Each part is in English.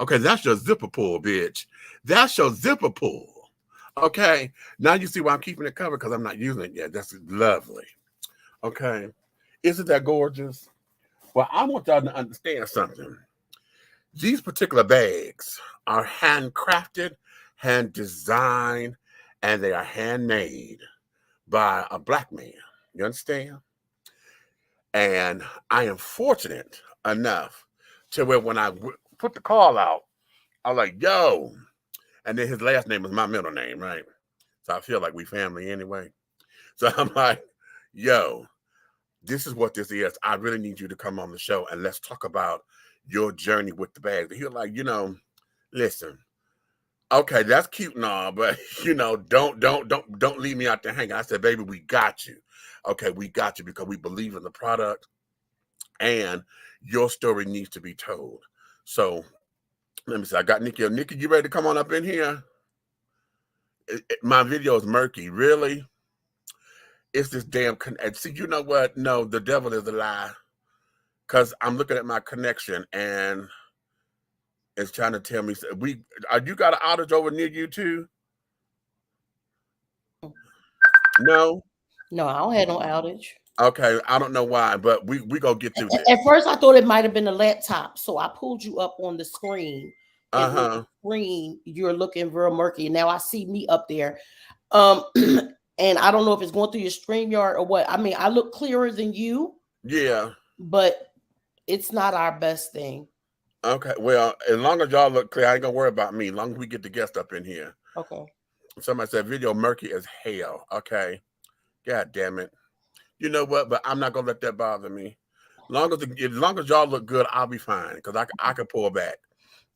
Okay, that's your zipper pull, bitch. That's your zipper pull. Okay, now you see why I'm keeping it covered because I'm not using it yet. That's lovely. Okay, isn't that gorgeous? Well, I want y'all to understand something. These particular bags are handcrafted, hand designed, and they are handmade by a Black man. You understand? And I am fortunate enough to where when I put the call out, I was like, yo. And then his last name is my middle name, right? So I feel like we family anyway. So I'm like, yo, this is what this is. I really need you to come on the show and let's talk about your journey with the bags. He was like, listen, okay, that's cute and all, but don't leave me out there hanging. I said, baby, we got you. Okay, we got you because we believe in the product and your story needs to be told. So let me see. I got Nikki. Nikki, you ready to come on up in here? My video is murky. Really? It's this damn see, you know what? No, the devil is a lie. Because I'm looking at my connection and it's trying to tell me you got an outage over near you too? No? No, I don't have no outage. Okay, I don't know why, but we gonna get through this. At first, I thought it might have been a laptop, so I pulled you up on the screen. And on the screen, you're looking real murky. Now I see me up there, and I don't know if it's going through your StreamYard or what. I mean, I look clearer than you. Yeah, but it's not our best thing. Okay, well, as long as y'all look clear, I ain't gonna worry about me. As long as we get the guest up in here. Okay. Somebody said video murky as hell. Okay, god damn it. You know what? But I'm not gonna let that bother me. As long as y'all look good, I'll be fine because I can pull back.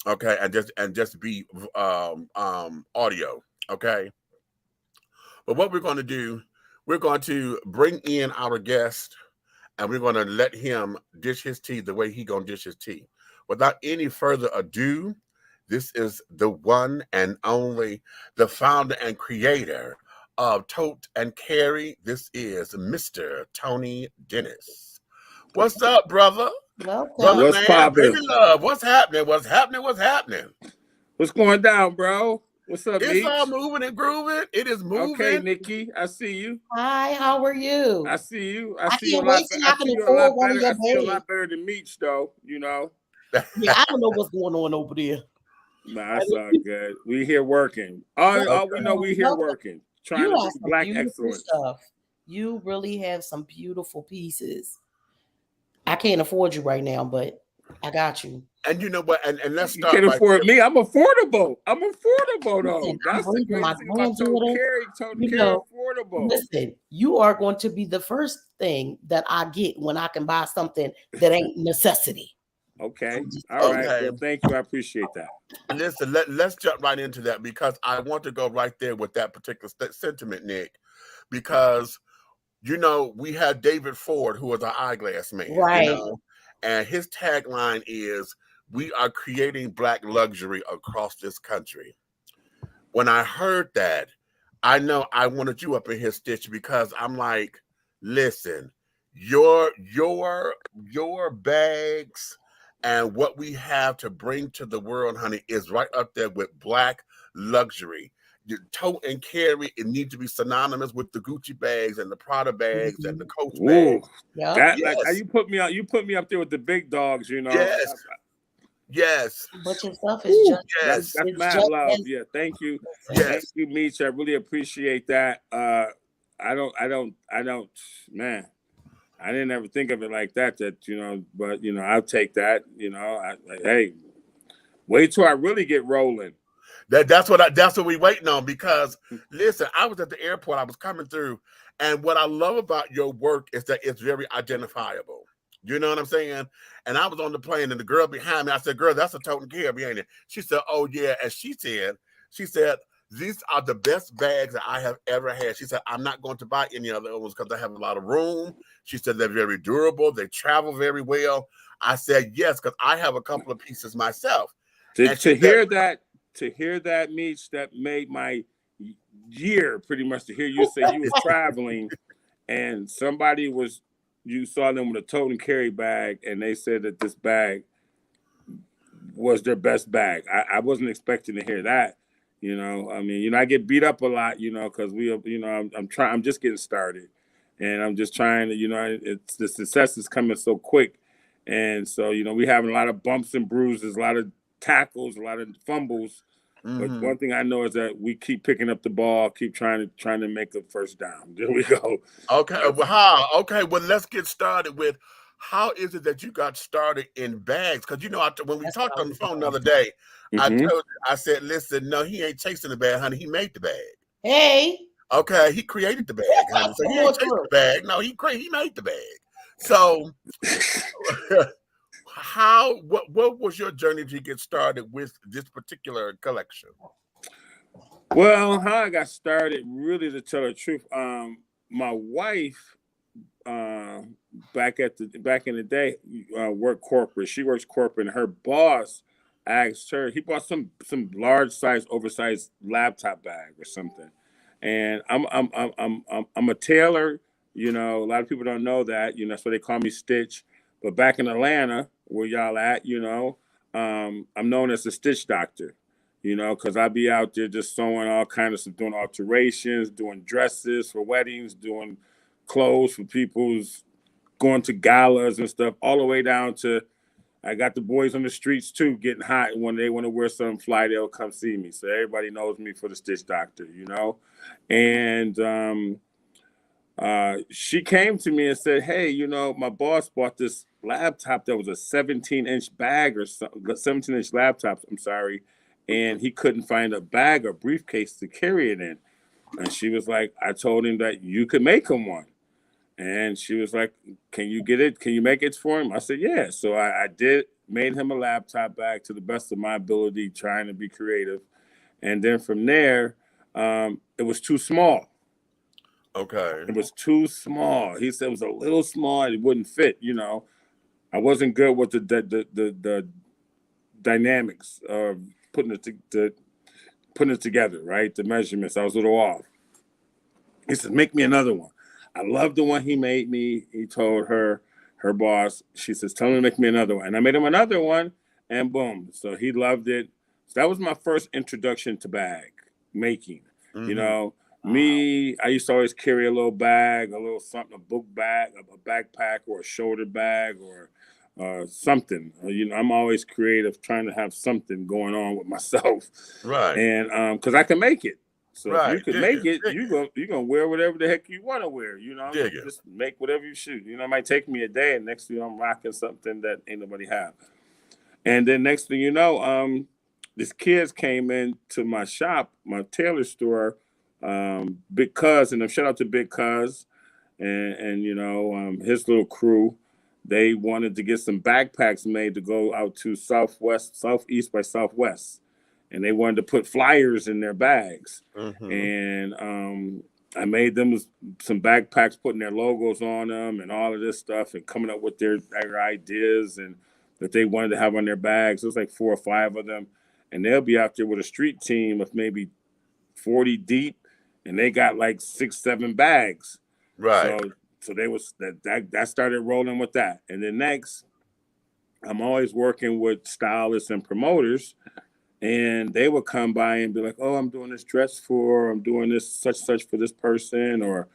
Okay, and just be audio. Okay. But what we're going to do, we're going to bring in our guest, and we're going to let him dish his tea the way he gonna dish his tea. Without any further ado, this is the one and only, the founder and creator of Tote and Carry. This is Mr. Tony Dennis. What's up, brother? Welcome. Brother, What's poppin'? baby love. What's happening? What's happening? What's happening? What's going down, bro? What's up, It's Meech? all moving and grooving. It is moving. Okay, Nikki, I see you. Hi, how are you? I see you. I see you a can't lot. wait till I I can see you a afford lot one of better. your I see you a bags. lot better than Meech, though. You know. Yeah, I don't know what's going on over there. Nah, that's all good. We here working. All we know, we here working, trying to be Black excellence. Stuff. You really have some beautiful pieces. I can't afford you right now, but I got you. And you know what? And let's You start. can't afford me. I'm affordable. I'm affordable though. Listen, That's the great thing about Tote Carry. Tote Carry affordable. Listen, you are going to be the first thing that I get when I can buy something that ain't necessity. Okay. All right. Okay. Well, thank you. I appreciate that. Listen, let's jump right into that because I want to go right there with that particular sentiment, Nick, because you know we had David Ford, who was our eyeglass man, right? You know, and his tagline is, "We are creating Black luxury across this country." When I heard that, I know I wanted you up in his stitch because I'm like, listen, your bags and what we have to bring to the world, honey, is right up there with Black luxury. Your Tote and Carry, it needs to be synonymous with the Gucci bags and the Prada bags and the Coach bags. That, yes. Like you put me up there with the big dogs, you know. Yes. Yes. But your stuff is just that's mad love. Yeah, thank you. Yes. Thank you, Meech. I really appreciate that. I don't, man. I didn't ever think of it like that, you know, but, you know, I'll take that, you know. Hey, wait till I really get rolling. That's what we waiting on because, listen, I was at the airport. I was coming through, and what I love about your work is that it's very identifiable. You know what I'm saying? And I was on the plane, and the girl behind me, I said, girl, that's a Tote and Carry, ain't it? She said, oh, yeah. And she said, these are the best bags that I have ever had. She said, I'm not going to buy any other ones because I have a lot of room. She said, they're very durable. They travel very well. I said, yes, because I have a couple of pieces myself. To hear that, Meech, that made my year pretty much, to hear you say you were traveling and you saw them with a Tote and Carry bag and they said that this bag was their best bag. I wasn't expecting to hear that. You know, I mean, you know, I get beat up a lot, you know, because I'm just getting started, and I'm just trying to, you know, it's the success is coming so quick, and so, you know, we having a lot of bumps and bruises, a lot of tackles, a lot of fumbles. But one thing I know is that we keep picking up the ball, keep trying to make a first down. There we go. Okay, well, okay, well, let's get started with how is it that you got started in bags? Because, you know, when we talked on the phone the other day, I said, listen, no, he ain't chasing the bag, honey. He made the bag. Hey. Okay, he created the bag, honey. So he ain't chasing the bag. No, he made the bag. So what was your journey to get started with this particular collection? Well, how I got started, really, to tell the truth, my wife, back in the day, worked corporate. She works corporate, and her boss asked her. He bought some large size, oversized laptop bag or something. And I'm a tailor. You know, a lot of people don't know that. You know, that's why they call me Stitch. But back in Atlanta, where y'all at, you know, I'm known as the Stitch Doctor. You know, because I be out there just sewing all kinds of stuff, doing alterations, doing dresses for weddings, doing clothes for people's going to galas and stuff, all the way down to I got the boys on the streets too getting hot, and when they want to wear something fly, they'll come see me. So everybody knows me for the Stitch Doctor, you know. And she came to me and said, hey, you know, my boss bought this laptop that was a 17-inch bag or something, 17-inch laptop, I'm sorry, and he couldn't find a bag or briefcase to carry it in. And she was like, I told him that you could make him one. And she was like, can you get it? Can you make it for him? I said, yeah. So I did, made him a laptop bag to the best of my ability, trying to be creative. And then from there, it was too small. Okay. It was too small. He said it was a little small. It wouldn't fit, you know. I wasn't good with the dynamics of putting it together, right? The measurements. I was a little off. He said, make me another one. I love the one he made me. He told her boss, she says, tell him to make me another one. And I made him another one, and boom. So he loved it. So that was my first introduction to bag making. You know, I used to always carry a little bag, a little something, a book bag, a backpack, or a shoulder bag, or something. You know, I'm always creative, trying to have something going on with myself. Right. And because I can make it. So if you can make it, you're gonna wear whatever the heck you want to wear. You know, just make whatever you shoot. You know, it might take me a day, and next thing I'm rocking something that ain't nobody have. And then next thing you know, these kids came into my shop, my tailor store, Big Cuz, and shout out to Big Cuz and you know, his little crew. They wanted to get some backpacks made to go out to southeast by southwest. And they wanted to put flyers in their bags. And I made them some backpacks, putting their logos on them and all of this stuff, and coming up with their ideas and that they wanted to have on their bags. It was like 4 or 5 of them. And they'll be out there with a street team of maybe 40 deep, and they got like 6, 7 bags. Right. So they was that started rolling with that. And then next, I'm always working with stylists and promoters. And they would come by and be like, oh, I'm doing this dress I'm doing this such for this person. Or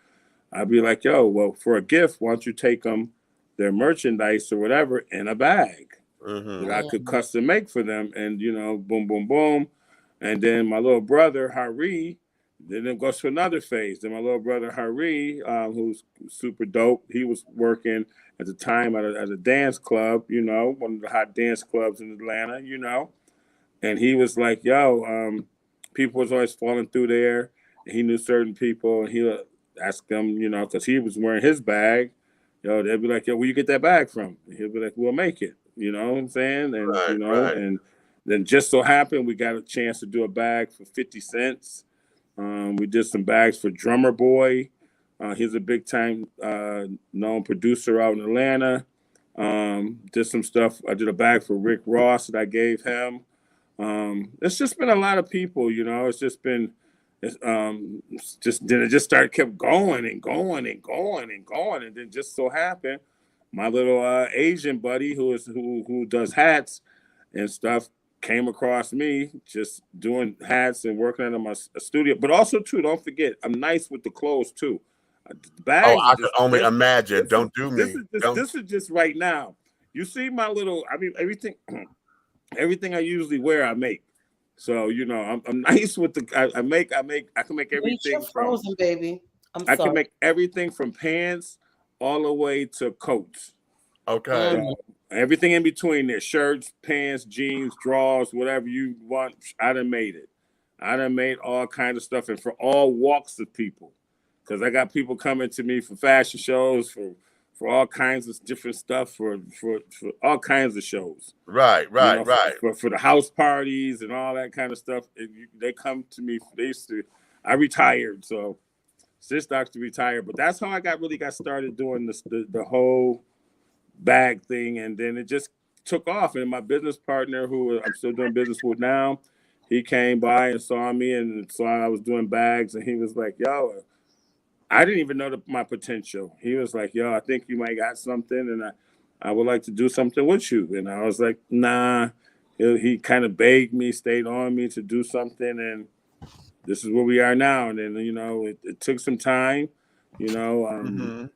I'd be like, yo, well, for a gift, why don't you take them their merchandise or whatever in a bag that I could custom make for them. And, you know, boom, boom, boom. And then my little brother, Hari, then it goes to another phase. Then my little brother, Hari, who's super dope, he was working at the time at a dance club, you know, one of the hot dance clubs in Atlanta, you know. And he was like, yo, people was always falling through there. And he knew certain people. And he would ask them, you know, because he was wearing his bag. Yo, they'd be like, yo, where you get that bag from? And he'll be like, we'll make it. You know what I'm saying? And, you know, and then just so happened we got a chance to do a bag for 50 cents. We did some bags for Drummer Boy. He's a big-time known producer out in Atlanta. Did some stuff. I did a bag for Rick Ross that I gave him. It's just been a lot of people, you know. It's just been, then it just kept going and going and going and going, and then just so happened, my little Asian buddy who does hats and stuff came across me just doing hats and working in my studio. But also, too, don't forget, I'm nice with the clothes, too. The bags I could only imagine. Don't do me. This is just right now. You see my little, I mean, everything I usually wear, I make. So, you know, I'm nice with the, I can make everything frozen, baby. I can make everything from pants all the way to coats. Okay. So, everything in between there, shirts, pants, jeans, drawers, whatever you want, I done made it. I done made all kinds of stuff, and for all walks of people. Because I got people coming to me for fashion shows, for all kinds of different stuff, for all kinds of shows. Right. You know, for the house parties and all that kind of stuff. They come to me. I retired, so since Dr. retired, but that's how I really got started doing the whole bag thing, and then it just took off. And my business partner, who I'm still doing business with now, he came by and saw me and saw I was doing bags, and he was like, "Yo, I didn't even know my potential." He was like, "Yo, I think you might got something, and I would like to do something with you." And I was like, "Nah." He kind of begged me, stayed on me to do something, and this is where we are now. And then, you know, it took some time, you know,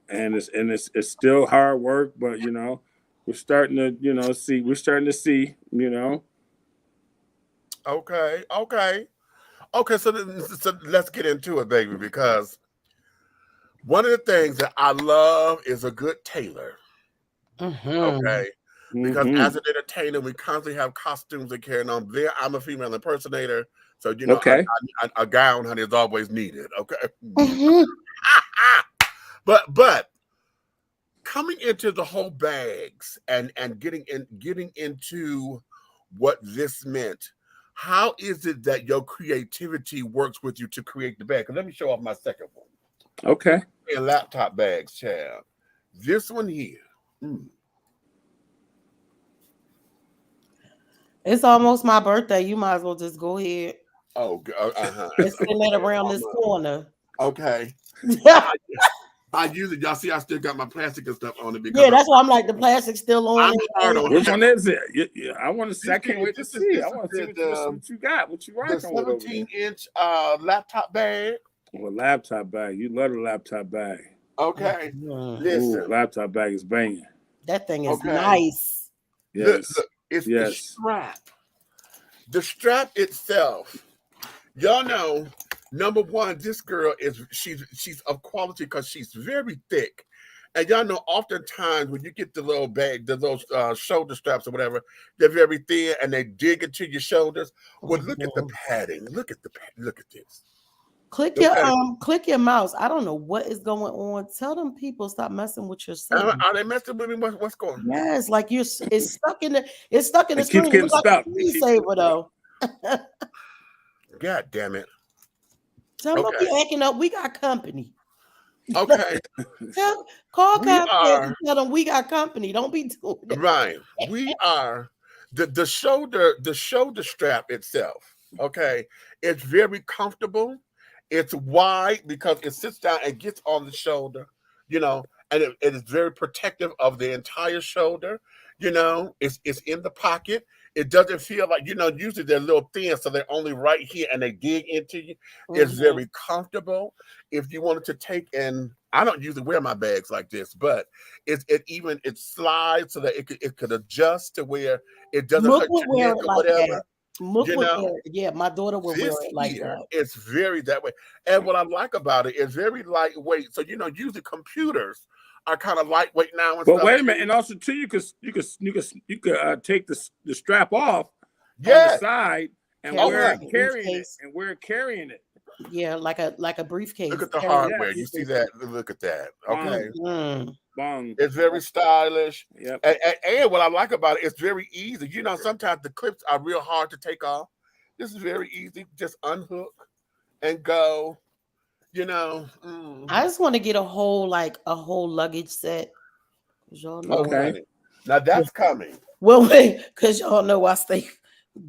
and it's still hard work, but you know, we're starting to see, you know. Okay. So let's get into it, baby, because one of the things that I love is a good tailor. Okay. Because as an entertainer, we constantly have costumes and carrying on. There, I'm a female impersonator, so you know, a gown, honey, is always needed. Okay. But coming into the whole bags and getting into what this meant, how is it that your creativity works with you to create the bag? Let me show off my second one. Okay. And laptop bags, child. This one here. It's almost my birthday. You might as well just go ahead. Oh, It's sitting right around this corner. Okay. I use it. Y'all see, I still got my plastic and stuff on it. Because that's why I'm like, the plastic's still on it. Which one is it? I want to see. I can't wait to see. I want to see what you got. What you rocking with? 17-inch laptop bag. Well, laptop bag. You love a laptop bag. Okay. Listen. Laptop bag is banging. That thing is nice. Yes. Look, it's the strap. The strap itself. Y'all know, number one, this girl she's of quality because she's very thick. And y'all know, oftentimes when you get the little bag, those shoulder straps or whatever, they're very thin and they dig into your shoulders. Well, look at the padding. Look at this. Click your mouse. I don't know what is going on. Tell them people stop messing with your settings. Are they messing with me? What's going on? Yes, like it's stuck in the screen. Keeps getting stuck. Like screensaver though. God damn it. Tell them be acting up. We got company. Okay. Call CRUMPETS and tell them we got company. Don't be doing it. Right. We are the shoulder strap itself. Okay. It's very comfortable. It's wide because it sits down and gets on the shoulder, you know, and it is very protective of the entire shoulder. You know, it's in the pocket. It doesn't feel like, you know, usually they're a little thin, so they're only right here and they dig into you. It's very comfortable. If you wanted to take, and I don't usually wear my bags like this, but it slides so that it could adjust to where it doesn't hurt your neck or whatever. My daughter will wear it like that. It's very that way. And what I like about it is very lightweight. So, you know, usually computers are kind of lightweight now. But wait a minute, and also too, you could take the strap off on the side and wear it carrying it. Yeah, like a briefcase. Look at the hardware. You see that? Look at that. Okay. It's very stylish. Yep. And what I like about it, it's very easy. You know, sometimes the clips are real hard to take off. This is very easy. Just unhook and go. You know. I just want to get a whole luggage set. Y'all know now that's coming. Well, wait, because y'all know I stay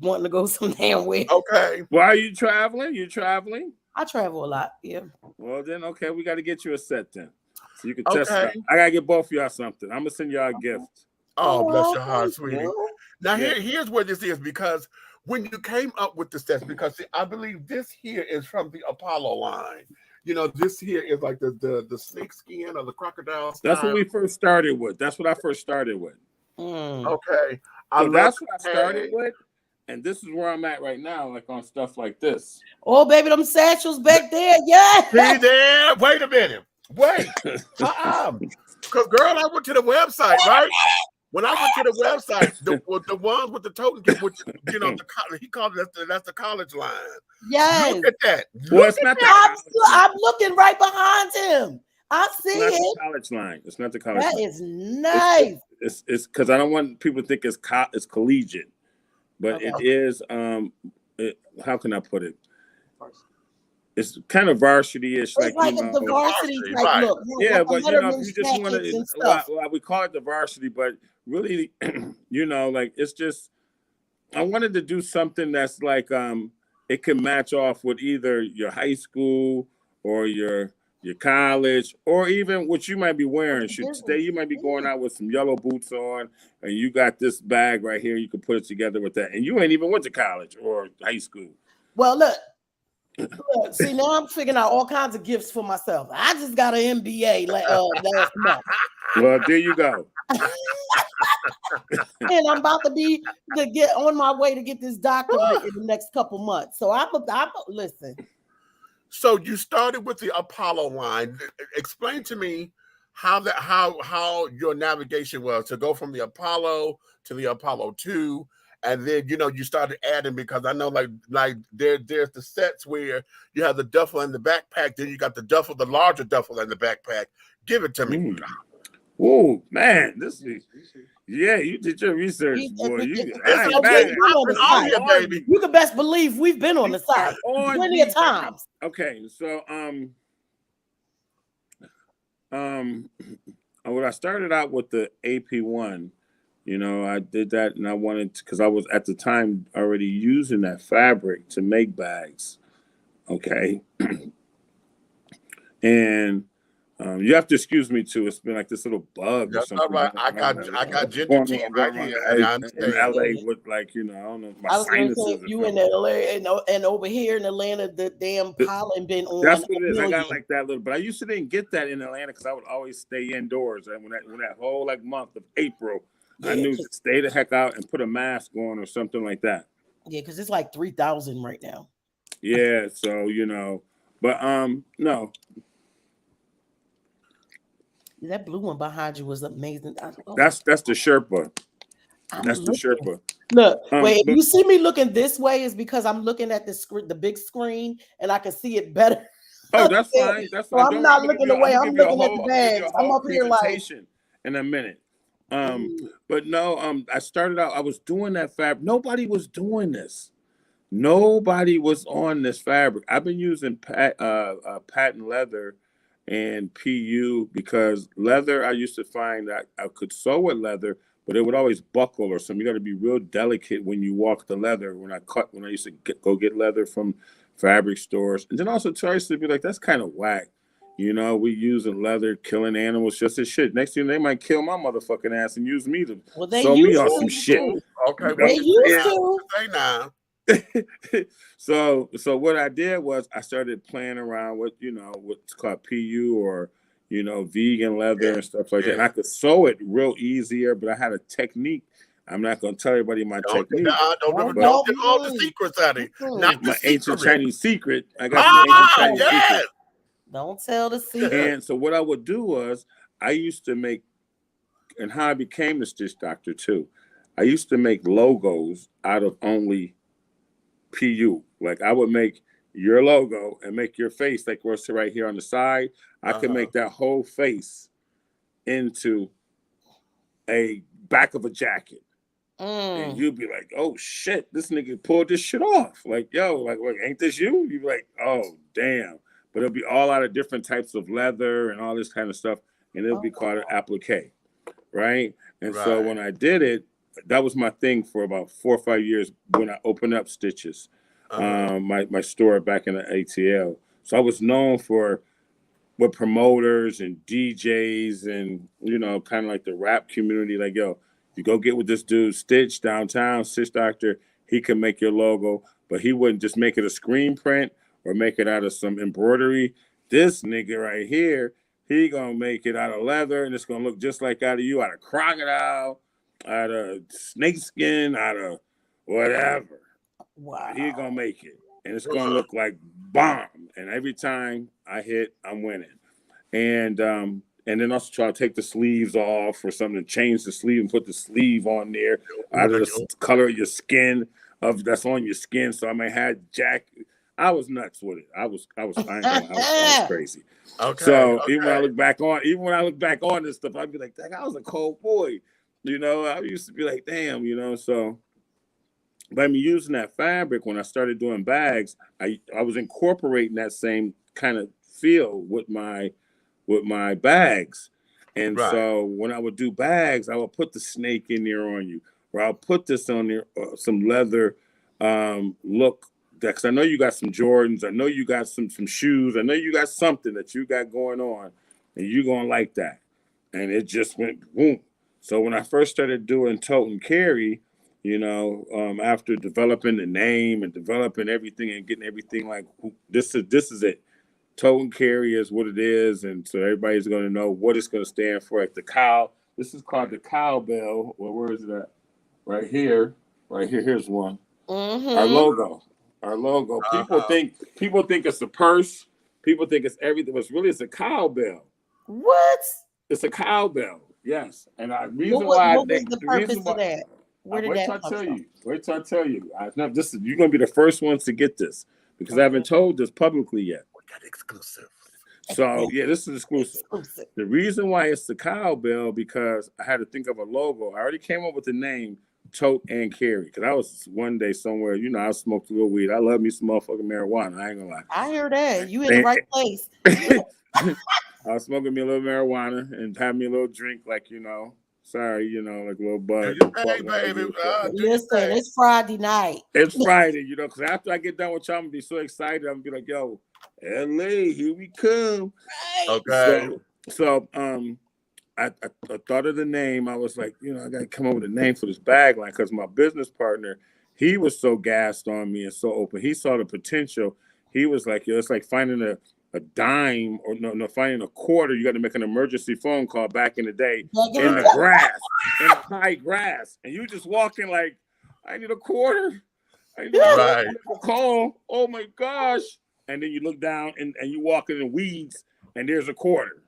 wanting to go some damn way. Okay. Why are you traveling? You traveling? I travel a lot. Yeah. Well, then, we got to get you a set then. So you can test it out. I got to get both of y'all something. I'm going to send y'all a gift. Oh, bless your heart, sweetie. Now Yeah. here's where this is, because when you came up with the sets, because see, I believe this here is from the Apollo line. You know, this here is like the snake skin or the crocodile style. That's what we first started with. That's what I first started with. Okay. So that's what I started with. And this is where I'm at right now, like on stuff like this. Oh, baby, them satchels back there. Yeah. See there? Wait a minute. Wait. Because, girl, I went to the website, right? When I went to the website, the ones with the totem, which, you know, he called it, that's the college line. Yes. Look at that. Well, it's not I'm looking right behind him. I see it's not it. the college line. It's not the college line. That is nice. It's because I don't want people to think it's collegiate, but Okay. it is. How can I put it? It's kind of varsity-ish, It's like you know, the varsity type right. look. Yeah, like but you know, if you just want and to, stuff. well, we call it the varsity, but really, you know, like it's just. I wanted to do something that's like it can match off with either your high school or your college, or even what you might be wearing. Today you might be going out with some yellow boots on, and you got this bag right here. You can put it together with that, and you ain't even went to college or high school. Well, look, see, now I'm figuring out all kinds of gifts for myself. I just got an MBA last month. Well, there you go. And I'm about to get on my way to get this doctorate in the next couple months. So I'm listen. So you started with the Apollo line. Explain to me how your navigation was to go from the Apollo to the Apollo 2, and then you know you started adding, because I know like there's the sets where you have the duffel and the backpack, then you got the larger duffel and the backpack. Give it to me. Oh man, yeah, you did your research, boy. You can best believe we've been on the site plenty of times. Okay, so when I started out with the AP1, you know, I did that, and I wanted because I was at the time already using that fabric to make bags. Okay, and you have to excuse me too. It's been like this little bug or something. All right. I got ginger tea right here. In LA with, like, you know, I don't know. My sinuses. You in LA and over here in Atlanta, the damn pollen been on. That's what it is. I got like that little, but I used to didn't get that in Atlanta because I would always stay indoors. And when that whole like month of April, I knew to stay the heck out and put a mask on or something like that. Yeah, because it's like 3,000 right now. Yeah, so you know, but no. That blue one behind you was amazing. That's the Sherpa. That's the Sherpa. Look, wait, if you see me looking this way, is because I'm looking at the big screen and I can see it better. Oh, that's fine. That's fine. So I'm not looking away. I'm looking at the bags. I'm up here like in a minute. But no, I started out, I was doing that fabric. Nobody was doing this. Nobody was on this fabric. I've been using patent leather and PU because leather, I used to find that I could sew with leather, but it would always buckle or something. You got to be real delicate when you walk the leather. When I used to go get leather from fabric stores, and then also tries to be like, that's kind of whack. You know, we using leather, killing animals just as shit. Next thing they might kill my motherfucking ass and use me to sew me on some shit. Okay, they used to. Say now. So what I did was I started playing around with, you know, what's called PU or, you know, vegan leather and stuff like that. And I could sew it real easier, but I had a technique. I'm not going to tell everybody my technique. Don't get all the secrets out of it. Not my ancient Chinese secret. I got the ancient Chinese secret. Don't tell the secret. And so what I would do was I used to make, and how I became the stitch doctor too, I used to make logos out of only PU. Like I would make your logo and make your face like what's right here on the side. I could make that whole face into a back of a jacket. And you'd be like, oh shit, this nigga pulled this shit off. Like, yo, like ain't this you? You'd be like, oh damn. But it'll be all out of different types of leather and all this kind of stuff. And it'll be called an applique. Right? And so when I did it, that was my thing for about 4 or 5 years when I opened up Stitches, my store back in the ATL. So I was known for with promoters and DJs and, you know, kind of like the rap community, like, yo, You go get with this dude, Stitch, downtown, Stitch Doctor. He can make your logo, but he wouldn't just make it a screen print or make it out of some embroidery. This nigga right here, he gonna make it out of leather, and it's gonna look just like out of you, out of crocodile, out of snake skin, out of whatever. Wow. He gonna make it, and it's gonna look like bomb. And every time I hit, I'm winning. And then also try to take the sleeves off or something to change the sleeve and put the sleeve on there out of the color of your skin that's on your skin. So I may have Jack. I was nuts with it. I was crazy. Okay. So even when I look back on this stuff, I'd be like, dang, I was a cold boy. You know, I used to be like, damn, you know, so by me using that fabric when I started doing bags, I was incorporating that same kind of feel with my bags. And so when I would do bags, I would put the snake in there on you, or I'll put this on there, some leather look. Because I know you got some Jordans, I know you got some shoes, I know you got something that you got going on, and you're gonna like that. And it just went boom. So when I first started doing tote and carry, you know, after developing the name and developing everything and getting everything like this is it. Tote and carry is what it is, and so everybody's going to know what it's going to stand for. Like the cow, this is called the cowbell. Well, where is it at? Right here. Here's one. Our logo. People think it's a purse. People think it's everything, but really it's a cowbell. What? It's a cowbell. Yes, and the reason what why was the purpose of that? Where did that come from? Wait till I tell you. You're going to be the first ones to get this because I haven't told this publicly yet. Exclusive. So yeah, this is exclusive. The reason why it's the cowbell because I had to think of a logo. I already came up with the name Tote and Carry because I was one day somewhere. You know, I smoked a little weed. I love me some motherfucking marijuana. I ain't gonna lie. I hear that. You in the right place. I was smoking me a little marijuana and having me a little drink, like you know. Sorry, you know, like a little bud. Hey, baby. Listen, it's Friday night. It's Friday, you know, because after I get done with y'all, I'm gonna be so excited. I'm gonna be like, yo, LA, here we come. Okay. So I thought of the name. I was like, you know, I gotta come up with a name for this bag line because my business partner, he was so gassed on me and so open. He saw the potential. He was like, yo, it's like finding a dime or no, finding a quarter. You got to make an emergency phone call back in the day in the grass, in the high grass, and you just walking like, I need a quarter. I need a call. Oh my gosh! And then you look down and you walk in the weeds, and there's a quarter.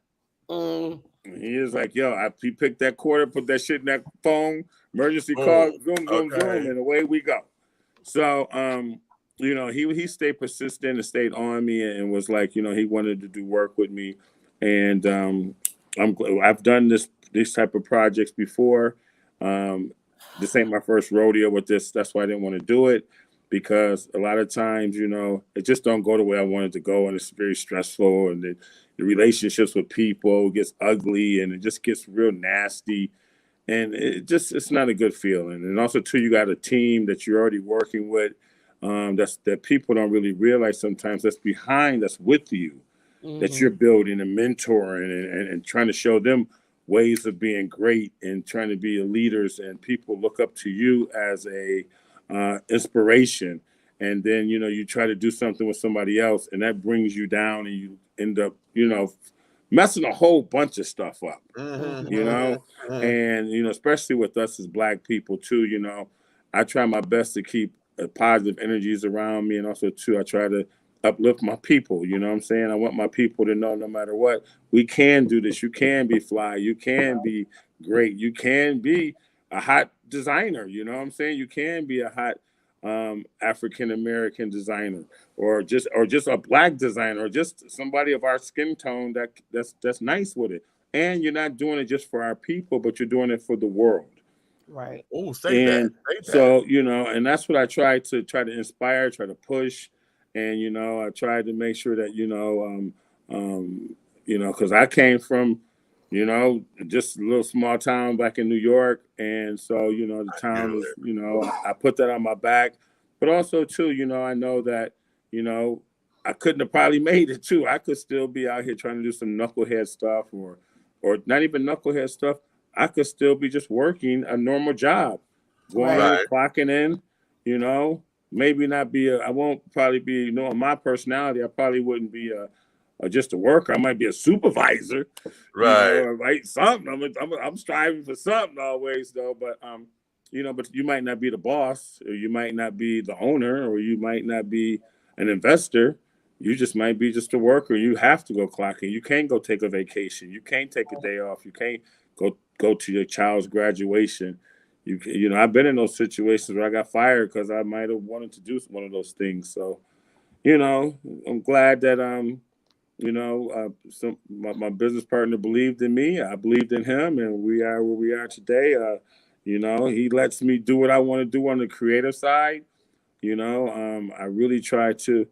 And he is like, yo, he picked that quarter, put that shit in that phone, emergency call, zoom, and away we go. So, you know, he stayed persistent and stayed on me and was like, you know, he wanted to do work with me. And I've done these type of projects before. This ain't my first rodeo with this. That's why I didn't want to do it because a lot of times, you know, it just don't go the way I wanted to go. And it's very stressful. And the relationships with people gets ugly and it just gets real nasty. And it's not a good feeling. And also, too, you got a team that you're already working with. That people don't really realize sometimes that's with you, that you're building and mentoring and trying to show them ways of being great and trying to be leaders, and people look up to you as a inspiration. And then, you know, you try to do something with somebody else and that brings you down and you end up, you know, messing a whole bunch of stuff up, you know, and, you know, especially with us as Black people too, you know, I try my best to keep positive energies around me. And also too, I try to uplift my people. You know what I'm saying? I want my people to know no matter what, we can do this. You can be fly. You can be great. You can be a hot designer. You know what I'm saying? You can be a hot African-American designer or just a Black designer or just somebody of our skin tone that's nice with it. And you're not doing it just for our people, but you're doing it for the world. Right. Oh, say that. So, you know, and that's what I try to inspire, try to push. And, you know, I tried to make sure that, you know, because I came from, you know, just a little small town back in New York. And so, you know, the town was, you know, I put that on my back. But also, too, you know, I know that, you know, I couldn't have probably made it, too. I could still be out here trying to do some knucklehead stuff or not even knucklehead stuff. I could still be just working a normal job, going Right. in, clocking in, you know, maybe not be I won't probably be, you know, my personality, I probably wouldn't be just a worker. I might be a supervisor, Right. you know, or right, something. I'm striving for something always though, but you know, but you might not be the boss, or you might not be the owner, or you might not be an investor. You just might be just a worker. You have to go clock in. You can't go take a vacation. You can't take a day off. You can't go to your child's graduation. You know, I've been in those situations where I got fired because I might have wanted to do one of those things. So, you know, I'm glad that you know, my business partner believed in me. I believed in him, and we are where we are today. You know, he lets me do what I want to do on the creative side. You know, I really try to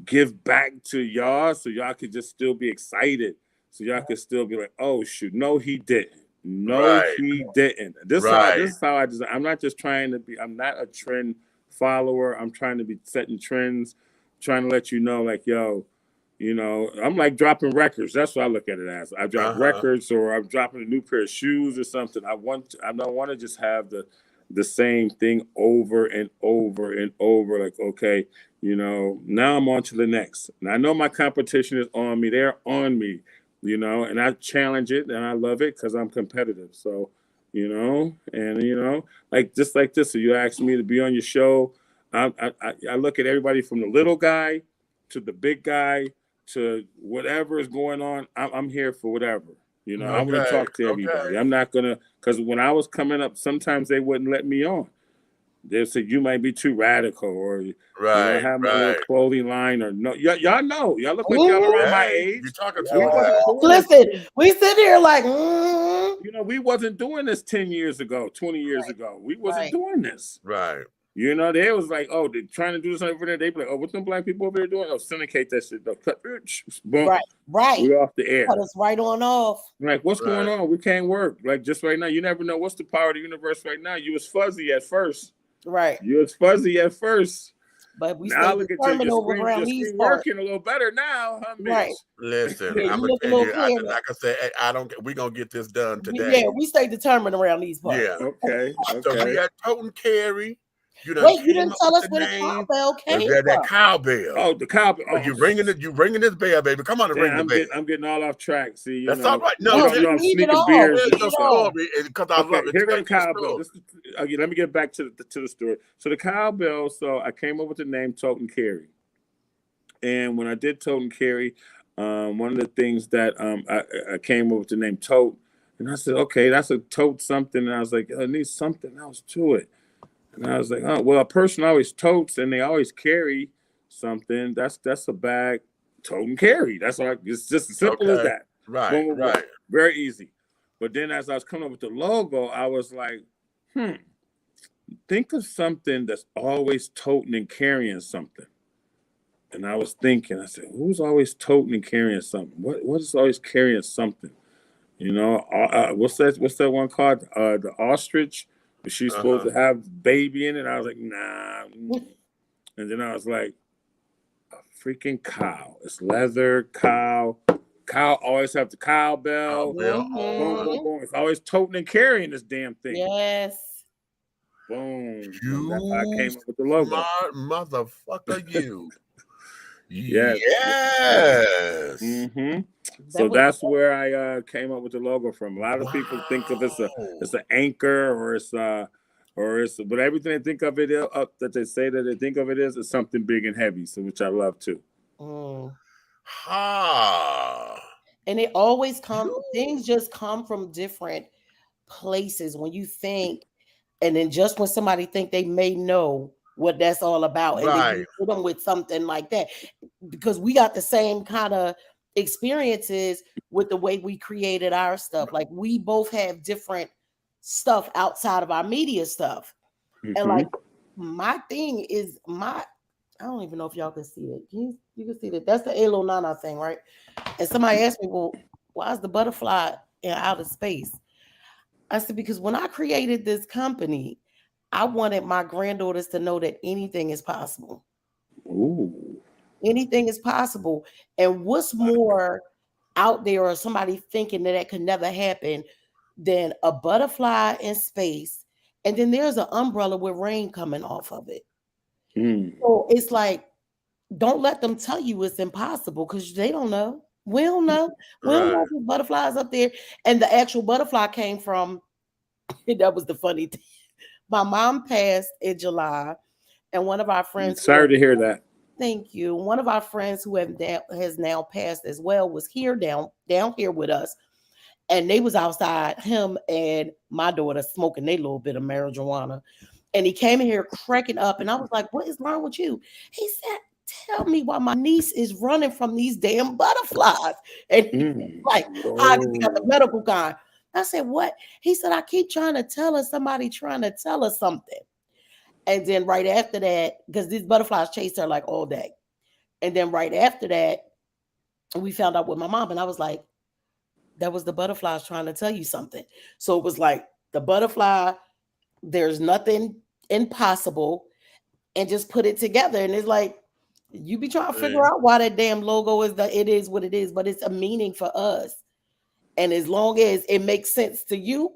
give back to y'all so y'all could just still be excited. So y'all could still be like, oh shoot, no, he didn't. No, Right. he didn't. This Right. is how I design. I'm not just trying to be, I'm not a trend follower. I'm trying to be setting trends, trying to let you know, like, yo, you know, I'm like dropping records. That's what I look at it as. I drop records, or I'm dropping a new pair of shoes or something. I don't want to just have the same thing over and over and over. Like, okay, you know, now I'm on to the next. And I know my competition is on me. They're on me, you know, and I challenge it and I love it because I'm competitive. So, you know, and, you know, like just like this. So you asked me to be on your show. I look at everybody from the little guy to the big guy to whatever is going on. I'm here for whatever. You know, I want to talk to everybody. I'm not going to, because when I was coming up, sometimes they wouldn't let me on. They said, you might be too radical, or, you know, have my little clothing line, or no. Y'all know. Y'all look like y'all around my age. You're talking to Listen, we sit here like, you know, we wasn't doing this 10 years ago, 20 years ago. We wasn't doing this. Right. You know, they was like, oh, they're trying to do this over there. They be like, oh, what's them black people over there doing? Oh, syndicate that shit. Cut, boom. Right. We're off the air. Cut us right on off. Like, what's going on? We can't work. Like, just right now, you never know what's the power of the universe right now. You was fuzzy at first. Right. You was fuzzy at first. But we now stay look at determined your over around these working a little better now, huh, bitch? Right. Listen, Yeah, I'm gonna tell you, like I said, we're gonna get this done today. Yeah, we stay determined around these parts. Yeah. Okay. So we got Tote and Carry. You didn't tell us where the cowbell came from. That cowbell. Oh, the cowbell. Oh, you ringing this bell, baby. Come on and ring the bell. I'm getting all off track. See, that's all right. No, I'm sneaking beers. Because I love it. Here goes the cowbell. Let me get back to the story. So the cowbell. So I came up with the name Tote and Carry, and when I did Tote and Carry, one of the things that I came up with the name Tote, and I said, okay, that's a tote something, and I was like, I need something else to it. And I was like, oh, well, a person always totes and they always carry something. That's a bag, tote and carry. That's all. It's just as simple as that. Right, boom, boom, right. boom. Very easy. But then as I was coming up with the logo, I was like, think of something that's always toting and carrying something. And I was thinking, I said, who's always toting and carrying something? What is always carrying something? You know, what's that one called? The ostrich. She's supposed to have baby in it. I was like, nah. And then I was like, a freaking cow. It's leather, cow. Cow always have the cowbell. Boom, boom, boom. It's always toting and carrying this damn thing. Yes. Boom. That's how I came up with the logo. Smart motherfucker, you. Yes. Mm-hmm. So that's where I came up with the logo from. A lot of people think of it's an anchor, or it's but everything they think of it that they say that they think of it is something big and heavy. So which I love too. And it always comes. Things just come from different places when you think, and then just when somebody think they may know what that's all about, and then you hit them with something like that, because we got the same kind of experiences with the way we created our stuff. Like we both have different stuff outside of our media stuff. And like my thing is I don't even know if y'all can see it. You can see that. That's the Elo Nana thing, right? And somebody asked me, well, why is the butterfly in outer space? I said, because when I created this company, I wanted my granddaughters to know that anything is possible. Ooh. Anything is possible. And what's more out there, or somebody thinking that could never happen, then a butterfly in space, and then there's an umbrella with rain coming off of it. So it's like, don't let them tell you it's impossible because they don't know. We don't know. We don't know if there's butterflies up there. And the actual butterfly came from, that was the funny thing. My mom passed in July, and one of our friends. Sorry to hear that. Thank you. One of our friends who has now passed as well was here down here with us. And they was outside, him and my daughter, smoking their little bit of marijuana. And he came in here cracking up. And I was like, what is wrong with you? He said, tell me why my niece is running from these damn butterflies. And he's like, I got the medical kind. I said, what? He said, I keep trying to tell her, somebody trying to tell her something. And then right after that, because these butterflies chased her like all day. And then right after that, we found out with my mom. And I was like, that was the butterflies trying to tell you something. So it was like the butterfly, there's nothing impossible, and just put it together. And it's like, you be trying to figure out why that damn logo it is what it is, but it's a meaning for us. And as long as it makes sense to you,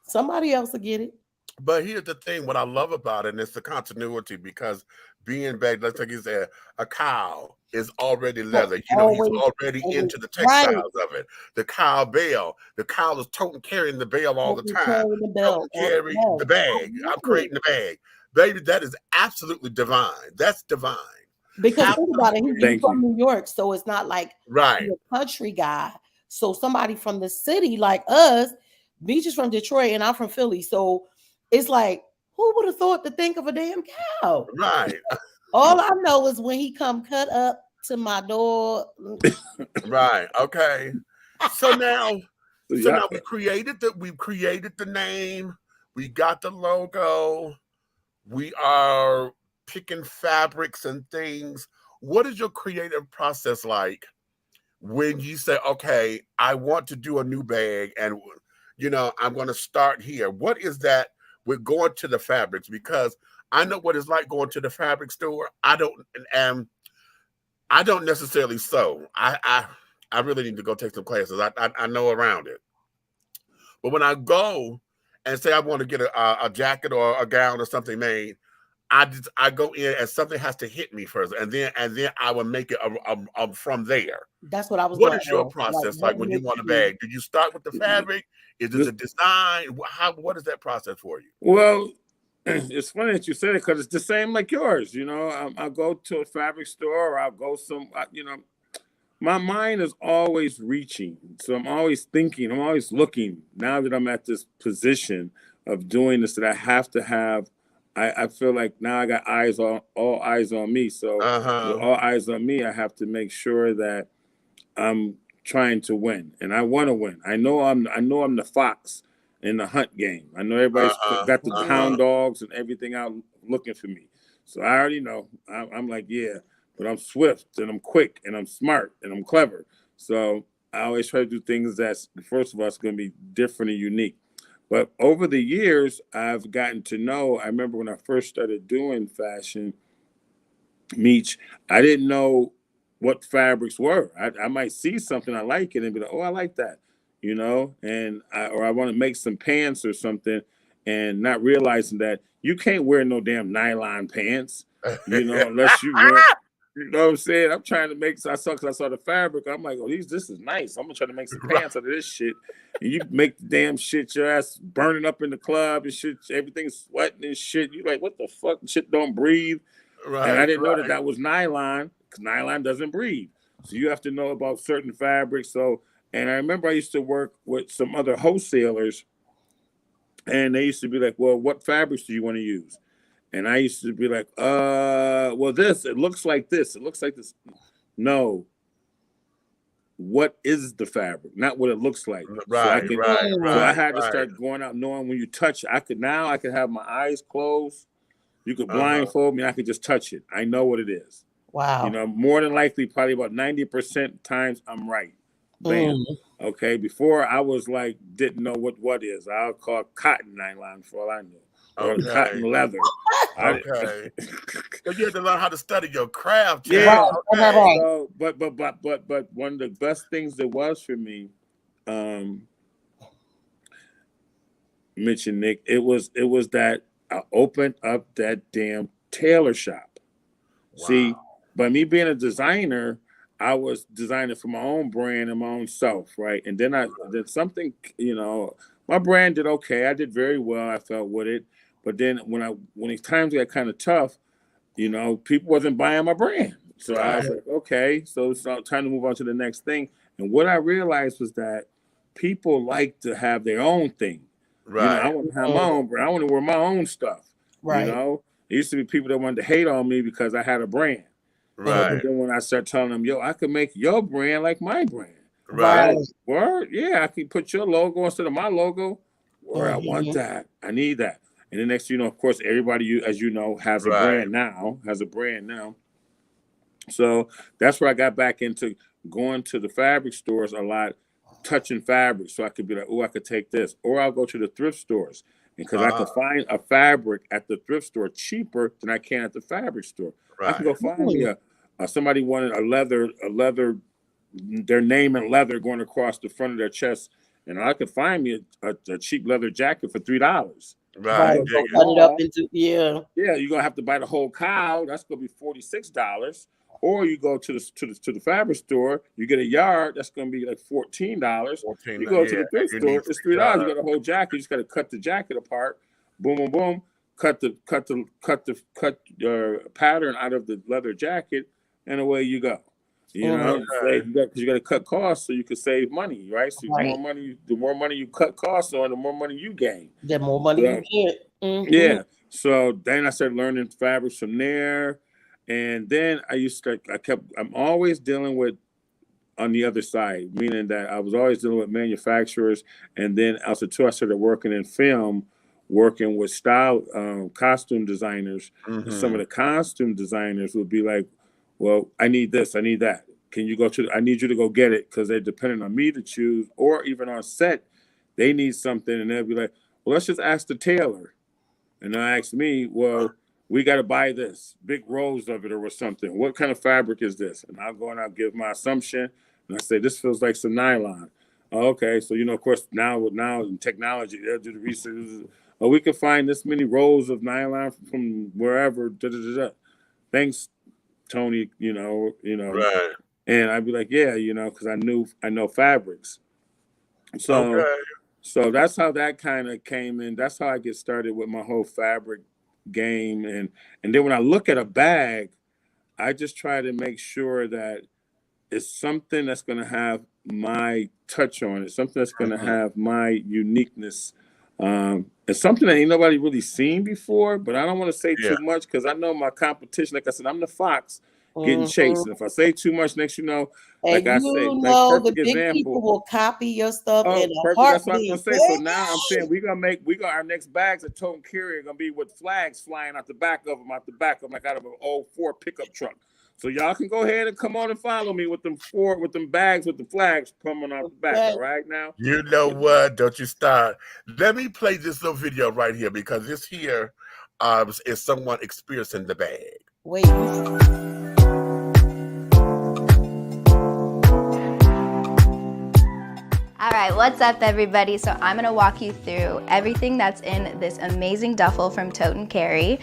somebody else will get it. But here's the thing, what I love about it, and it's the continuity, because being back, let's like you said, a cow is already leather. You know, he's already into the textiles of it. The cow bell, the cow is toting, carrying the bell all the time. Carry the bag. I'm creating the bag. Baby, that is absolutely divine. That's divine. Because think about it, he's from New York, so it's not like a country guy. So somebody from the city like us, Beach is from Detroit and I'm from Philly. So it's like, who would have thought to think of a damn cow? Right. All I know is when he come cut up to my door. Right. Okay. So now we've created the name. We got the logo. We are picking fabrics and things. What is your creative process like when you say, okay, I want to do a new bag and, you know, I'm going to start here? What is that with going to the fabrics? Because I know what it's like going to the fabric store. I don't necessarily sew. I really need to go take some classes. I know around it. But when I go and say I want to get a jacket or a gown or something made, I go in and something has to hit me first, and then I will make it from there. That's what I was. What is your process like when you want a bag? Do you start with the fabric? Is it a design? What is that process for you? Well, it's funny that you said it because it's the same like yours. You know, I'll go to a fabric store, or I'll go you know, my mind is always reaching. So I'm always thinking, I'm always looking. Now that I'm at this position of doing this, that I have to have, I feel like now I got all eyes on me. So with all eyes on me, I have to make sure that I'm trying to win, and I want to win. I know I'm the fox in the hunt game. I know everybody's got the hound dogs and everything out looking for me. So I already know. I'm like, yeah, but I'm swift and I'm quick and I'm smart and I'm clever. So I always try to do things that's, first of all, it's going to be different and unique. But over the years, I've gotten to know, I remember when I first started doing fashion, Meech, I didn't know what fabrics were. I might see something I like it and be like, oh, I like that, you know, and I want to make some pants or something, and not realizing that you can't wear no damn nylon pants, you know, unless you wear, you know what I'm saying? I'm trying to make, because I saw the fabric. I'm like, oh, this is nice. I'm gonna try to make some pants out of this shit. And you make the damn shit, your ass burning up in the club and shit, everything's sweating and shit. You like, what the fuck? Shit don't breathe. Right. And I didn't know that was nylon, because nylon doesn't breathe. So you have to know about certain fabrics. So, and I remember I used to work with some other wholesalers, and they used to be like, well, what fabrics do you want to use? And I used to be like, well, it looks like this. It looks like this. No. What is the fabric? Not what it looks like. Right, so I had to start going out knowing when you touch it. I could have my eyes closed. You could blindfold me. I could just touch it. I know what it is. Wow. You know, more than likely, probably about 90% times I'm right. Bam. Okay. Before I was like, didn't know what is. I'll call cotton nylon for all I knew. Or cotton leather. Okay. But you have to learn how to study your craft. Yeah. Okay. So, but one of the best things there was for me, Mitch and Nick. It was that I opened up that damn tailor shop. Wow. See, by me being a designer, I was designing for my own brand and my own self, right? And then I did something, you know, my brand did okay. I did very well. I felt with it. But then when the times got kind of tough, you know, people wasn't buying my brand. So I was like, okay, so it's time to move on to the next thing. And what I realized was that people like to have their own thing. Right. You know, I want to have my own brand. I want to wear my own stuff. Right. You know, there used to be people that wanted to hate on me because I had a brand. Right. But then when I start telling them, yo, I could make your brand like my brand. Right. Word? Yeah, I can put your logo instead of my logo. Word, I want that. I need that. And the next, you know, of course, everybody, as you know, has a brand now. So that's where I got back into going to the fabric stores a lot, touching fabric. So I could be like, oh, I could take this. Or I'll go to the thrift stores. Because I could find a fabric at the thrift store cheaper than I can at the fabric store. Right. I can go find me somebody wanted a leather, their name in leather going across the front of their chest, and I could find me a cheap leather jacket for $3. Right. Cut it up into yeah. You're gonna have to buy the whole cow. That's gonna be $46. Or you go to the fabric store, you get a yard. That's gonna be like $14. You go to the thrift store, it's $3. You got a whole jacket. You just gotta cut the jacket apart. Boom, boom, boom. Cut the pattern out of the leather jacket, and away you go. You know, because you got to cut costs so you can save money, right? So the more money you cut costs on, the more money you gain. The more money you get. Mm-hmm. Yeah. So then I started learning fabrics from there, and then I'm always dealing with on the other side, meaning that I was always dealing with manufacturers, and then also too, I started working in film, working with style costume designers. Mm-hmm. Some of the costume designers would be like, well, I need this, I need that. Can you go I need you to go get it, because they're dependent on me to choose, or even on set, they need something, and they'll be like, well, let's just ask the tailor. And they'll ask me, well, we got to buy this, big rolls of it or something. What kind of fabric is this? And I'll go and I'll give my assumption, and I say, this feels like some nylon. Oh, okay, so, you know, of course, now in technology, they'll do the research. Oh, we can find this many rolls of nylon from wherever. Thanks, Tony. You know. Right. And I'd be like, yeah, you know, because I know fabrics. So, so that's how that kind of came in. That's how I get started with my whole fabric game. And then when I look at a bag, I just try to make sure that it's something that's going to have my touch on it, something that's going to have my uniqueness. It's something that ain't nobody really seen before, but I don't want to say too much, because I know my competition, like I said, I'm the fox getting chased. And if I say too much, next and the big example, people will copy your stuff in a that's heartbeat. what I'm gonna say. So now I'm saying our next bags of TOTE and CARRY are gonna be with flags flying out the back of them, like out of an old Ford pickup truck. So y'all can go ahead and come on and follow me with them bags with the flags coming out the back. All right now. You know what? Don't you start. Let me play this little video right here, because this here is someone experiencing the bag. Wait. All right, what's up, everybody? So I'm gonna walk you through everything that's in this amazing duffel from TOTE and CARRY.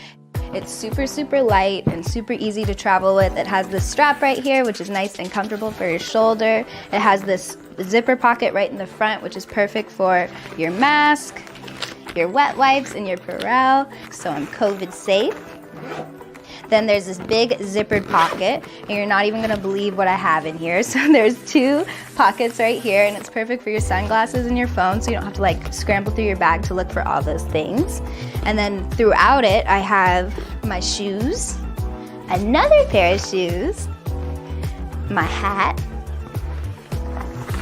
It's super, super light and super easy to travel with. It has this strap right here, which is nice and comfortable for your shoulder. It has this zipper pocket right in the front, which is perfect for your mask, your wet wipes, and your Purell, so I'm COVID safe. Then there's this big zippered pocket, and you're not even gonna believe what I have in here. So there's 2 pockets right here, and it's perfect for your sunglasses and your phone, so you don't have to like scramble through your bag to look for all those things. And then throughout it, I have my shoes, another pair of shoes, my hat,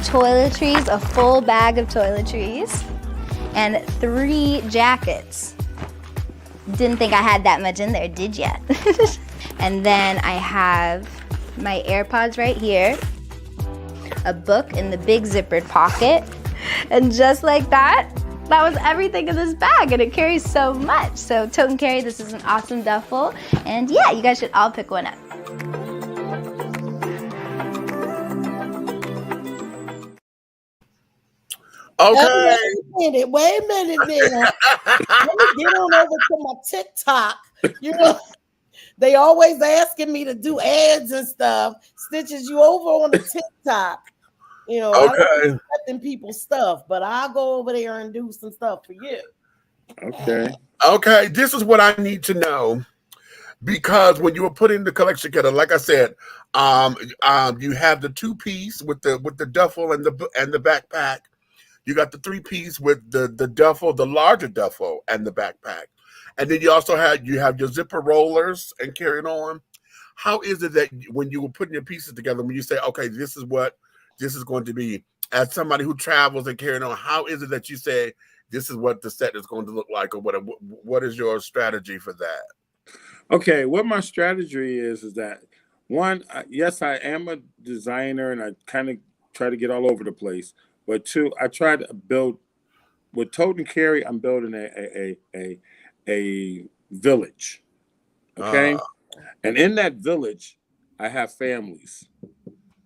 toiletries, a full bag of toiletries, and 3 jackets. Didn't think I had that much in there, did ya? And then I have my AirPods right here, a book in the big zippered pocket, and just like that was everything in this bag, and it carries so much. So TOTE and CARRY, this is an awesome duffel, and yeah, you guys should all pick one up. Okay. minute. Wait a minute now. Let me get on over to my TikTok. You know, they always asking me to do ads and stuff. Stitches, you over on the TikTok. You know, I don't accepting people's stuff, but I'll go over there and do some stuff for you. Okay. Okay, this is what I need to know. Because when you were putting the collection together, like I said, you have the 2-piece with the duffel and the backpack. You got the 3-piece with the duffel, the larger duffel, and the backpack, and then you also have your zipper rollers and carrying on. How is it that when you were putting your pieces together, when you say, okay, this is what this is going to be, as somebody who travels and carrying on, how is it that you say this is what the set is going to look like, or what is your strategy for that? Okay, what my strategy is that one, yes, I am a designer and I kind of try to get all over the place. But two, I try to build with Tote and Carry. I'm building a village, okay, and in that village, I have families,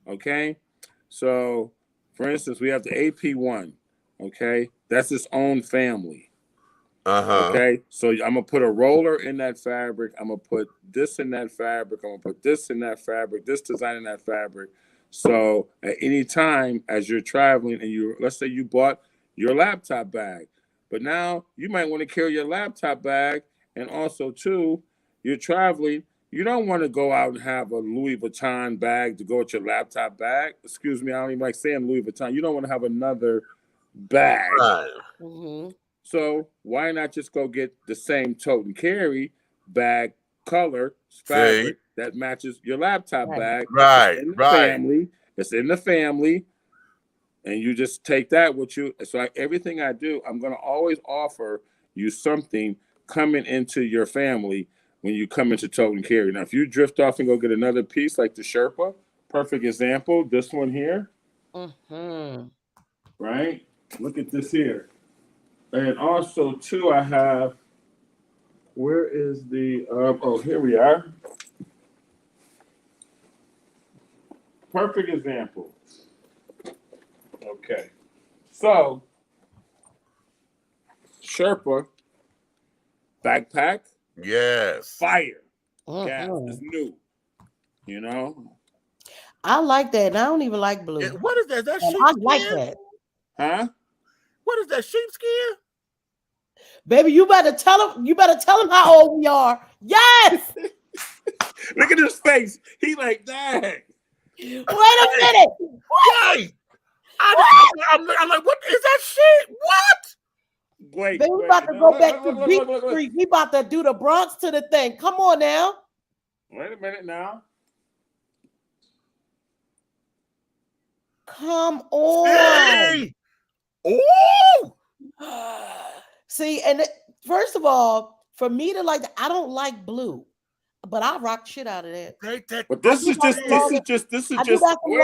okay. So, for instance, we have the AP1, okay, that's its own family. Okay, so I'm gonna put a roller in that fabric. I'm gonna put this in that fabric. I'm gonna put this in that fabric. This design in that fabric. So at any time as you're traveling and let's say you bought your laptop bag, but now you might want to carry your laptop bag, and also too, you're traveling. You don't want to go out and have a Louis Vuitton bag to go with your laptop bag. Excuse me, I don't even like saying Louis Vuitton. You don't want to have another bag. Right. Mm-hmm. So why not just go get the same Tote and Carry bag color fabric that matches your laptop bag? Right, family. It's in the family, and you just take that with you. So everything I do, I'm going to always offer you something coming into your family when you come into Tote and Carry. Now, if you drift off and go get another piece like the Sherpa, perfect example, this one here, right? Look at this here. And also, too, I have, where is the, here we are. Perfect example. Okay. So, Sherpa, backpack. Yes. Fire. Gas is new. You know? I like that. And I don't even like blue. What is that? That sheepskin? I like that. Huh? What is that, sheepskin? Baby, you better tell him. You better tell him how old we are. Yes. Look at his face. He like that. Wait a minute. Right. I'm like, what is that shit? What? Wait. Baby, we about to go back to Beach Street. We about to do the Bronx to the thing. Come on now. Wait a minute now. Come on. Hey. Oh. See, and first of all, for me to like, I don't like blue, but I rock shit out of that. But this is just. Wait a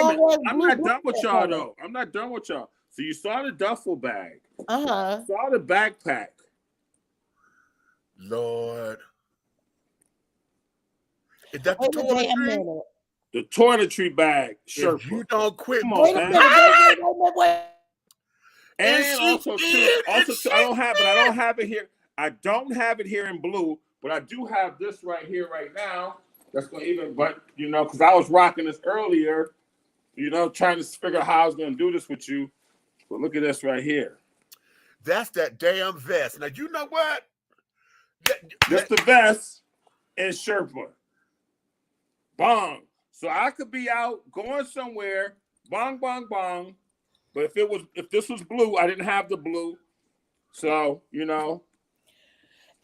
minute. I'm not done with y'all though. I'm not done with y'all. So you saw the duffel bag. Uh-huh. Saw the backpack. Lord. Is that the toiletry? The toiletry bag. Sure. If you don't quit. Come on, man. Wait. And also too, I don't have it here. I don't have it here in blue, but I do have this right here right now. That's gonna but you know, because I was rocking this earlier, you know, trying to figure out how I was gonna do this with you. But look at this right here. That's that damn vest. Now you know what? That's the vest and Sherpa. Bong. So I could be out going somewhere, bong, bong, bong. But if this was blue, I didn't have the blue. So, you know.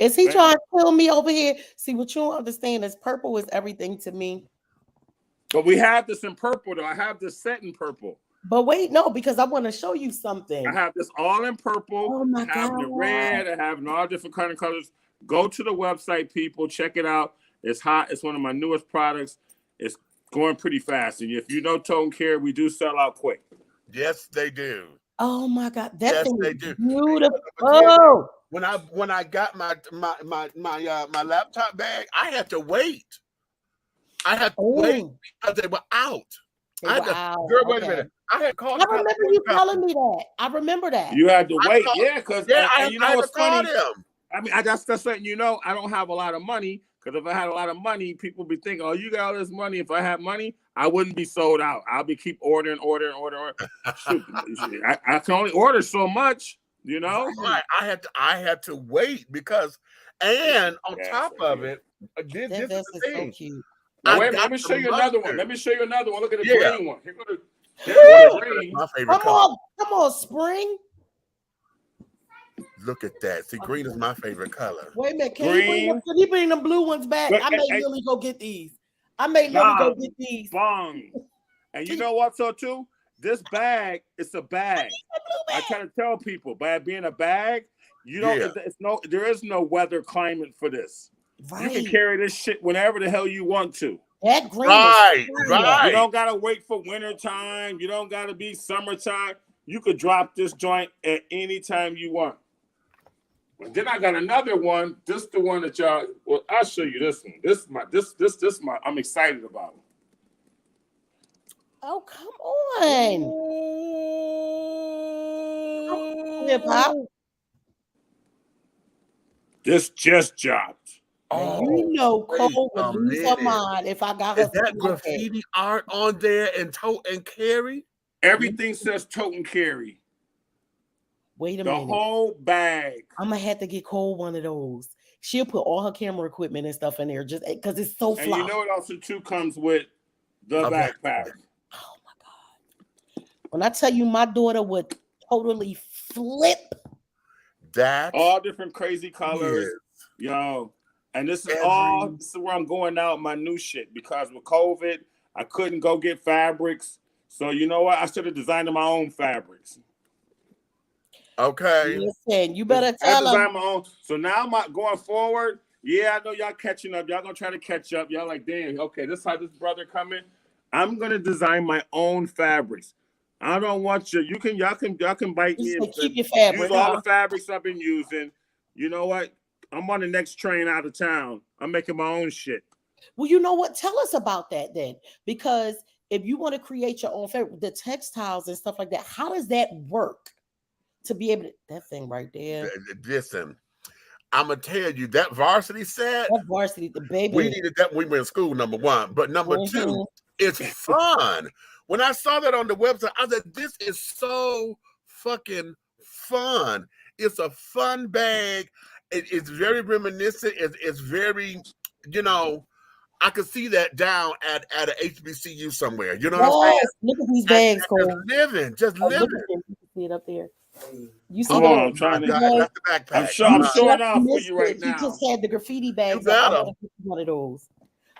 Is he trying to kill me over here? See, what you don't understand is purple is everything to me. But we have this in purple, though. I have this set in purple. But wait, no, because I want to show you something. I have this all in purple. Oh my I have God. the red. I have all different kind of colors. Go to the website, people. Check it out. It's hot. It's one of my newest products. It's going pretty fast. And if you know Tote and Carry, we do sell out quick. Yes, they do. Oh my God, that thing they is do. beautiful. When I got my laptop bag, I had to wait. I had to wait because they were out. They were out. Girl, wait a Okay. minute. I had called. I remember you telling me that. I remember that. You had to wait, because I you know what's funny? him. I mean, that's something, you know, I don't have a lot of money, because if I had a lot of money, people be thinking, oh, you got all this money. If I had money, I wouldn't be sold out. I'll be keep ordering. Shoot, I can only order so much, you know? Right. I had to wait because, and on top of it, this is the thing. So cute. Now, wait, let me show you another one. Let me show you another one. Look at the green one. Here go the green. My favorite color. Come on, Spring. Look at that. See, green is my favorite color. Wait a minute. Can you bring them blue ones back? I may really go get these. Go get these. Bong. And you know what, so too? This bag, it's a bag. I try to tell people, by being a bag, you don't. There is no weather climate for this. Right. You can carry this shit whenever the hell you want to. That green right. You don't gotta wait for winter time. You don't gotta be summertime. You could drop this joint at any time you want. But then I got another one. This the one that y'all. Well, I'll show you this one. This my. I'm excited about it. Oh, come on. Hip hop. This just dropped. Oh, you know, Cole would lose her mind if I got her. Is that graffiti art on there and tote and carry? Everything says tote and carry. Wait a minute. The whole bag. I'm gonna have to get Cole one of those. She'll put all her camera equipment and stuff in there just because it's so fly. And you know it also too comes with the backpack. Oh my God. When I tell you my daughter would totally flip. That all different crazy colors. Yo. And this is where I'm going out my new shit, because with COVID, I couldn't go get fabrics. So you know what? I should have designed my own fabrics. Okay. Listen, you better tell them. I designed my own. So now going forward, I know y'all catching up. Y'all gonna try to catch up. Y'all like, damn, okay, this is how this brother coming. I'm gonna design my own fabrics. I don't want y'all can bite me and keep your fabric. Use all the fabrics I've been using. You know what? I'm on the next train out of town. I'm making my own shit. Well, you know what? Tell us about that then. Because if you want to create your own fabric, the textiles and stuff like that, how does that work to be able to, that thing right there? Listen, I'm going to tell you, that varsity set. That varsity, the baby. We needed that when we were in school, number one. But number two, it's fun. When I saw that on the website, I said, this is so fucking fun. It's a fun bag. It's very reminiscent. It's very, you know, I could see that down at an HBCU somewhere. You know what I'm saying? Look at these bags, Cole. Just living. You can see it up there. You see I'm trying to get the backpack. I'm showing off for you right now. You just had the graffiti bags. You got them. One of those.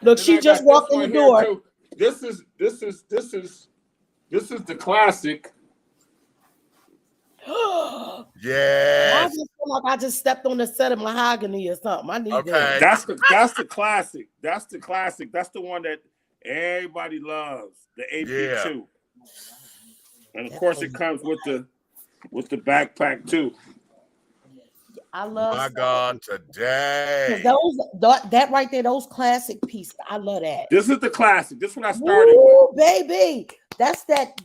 Look, she just walked in the door. This is the classic. Yeah. I just feel like I just stepped on the set of mahogany or something. I need that. That's the classic. That's the classic. That's the one that everybody loves. The AP2. And of course it comes with the backpack too. I love my God today. That right there, those classic pieces. I love that. This is the classic. This is what I started with. Baby. That's that.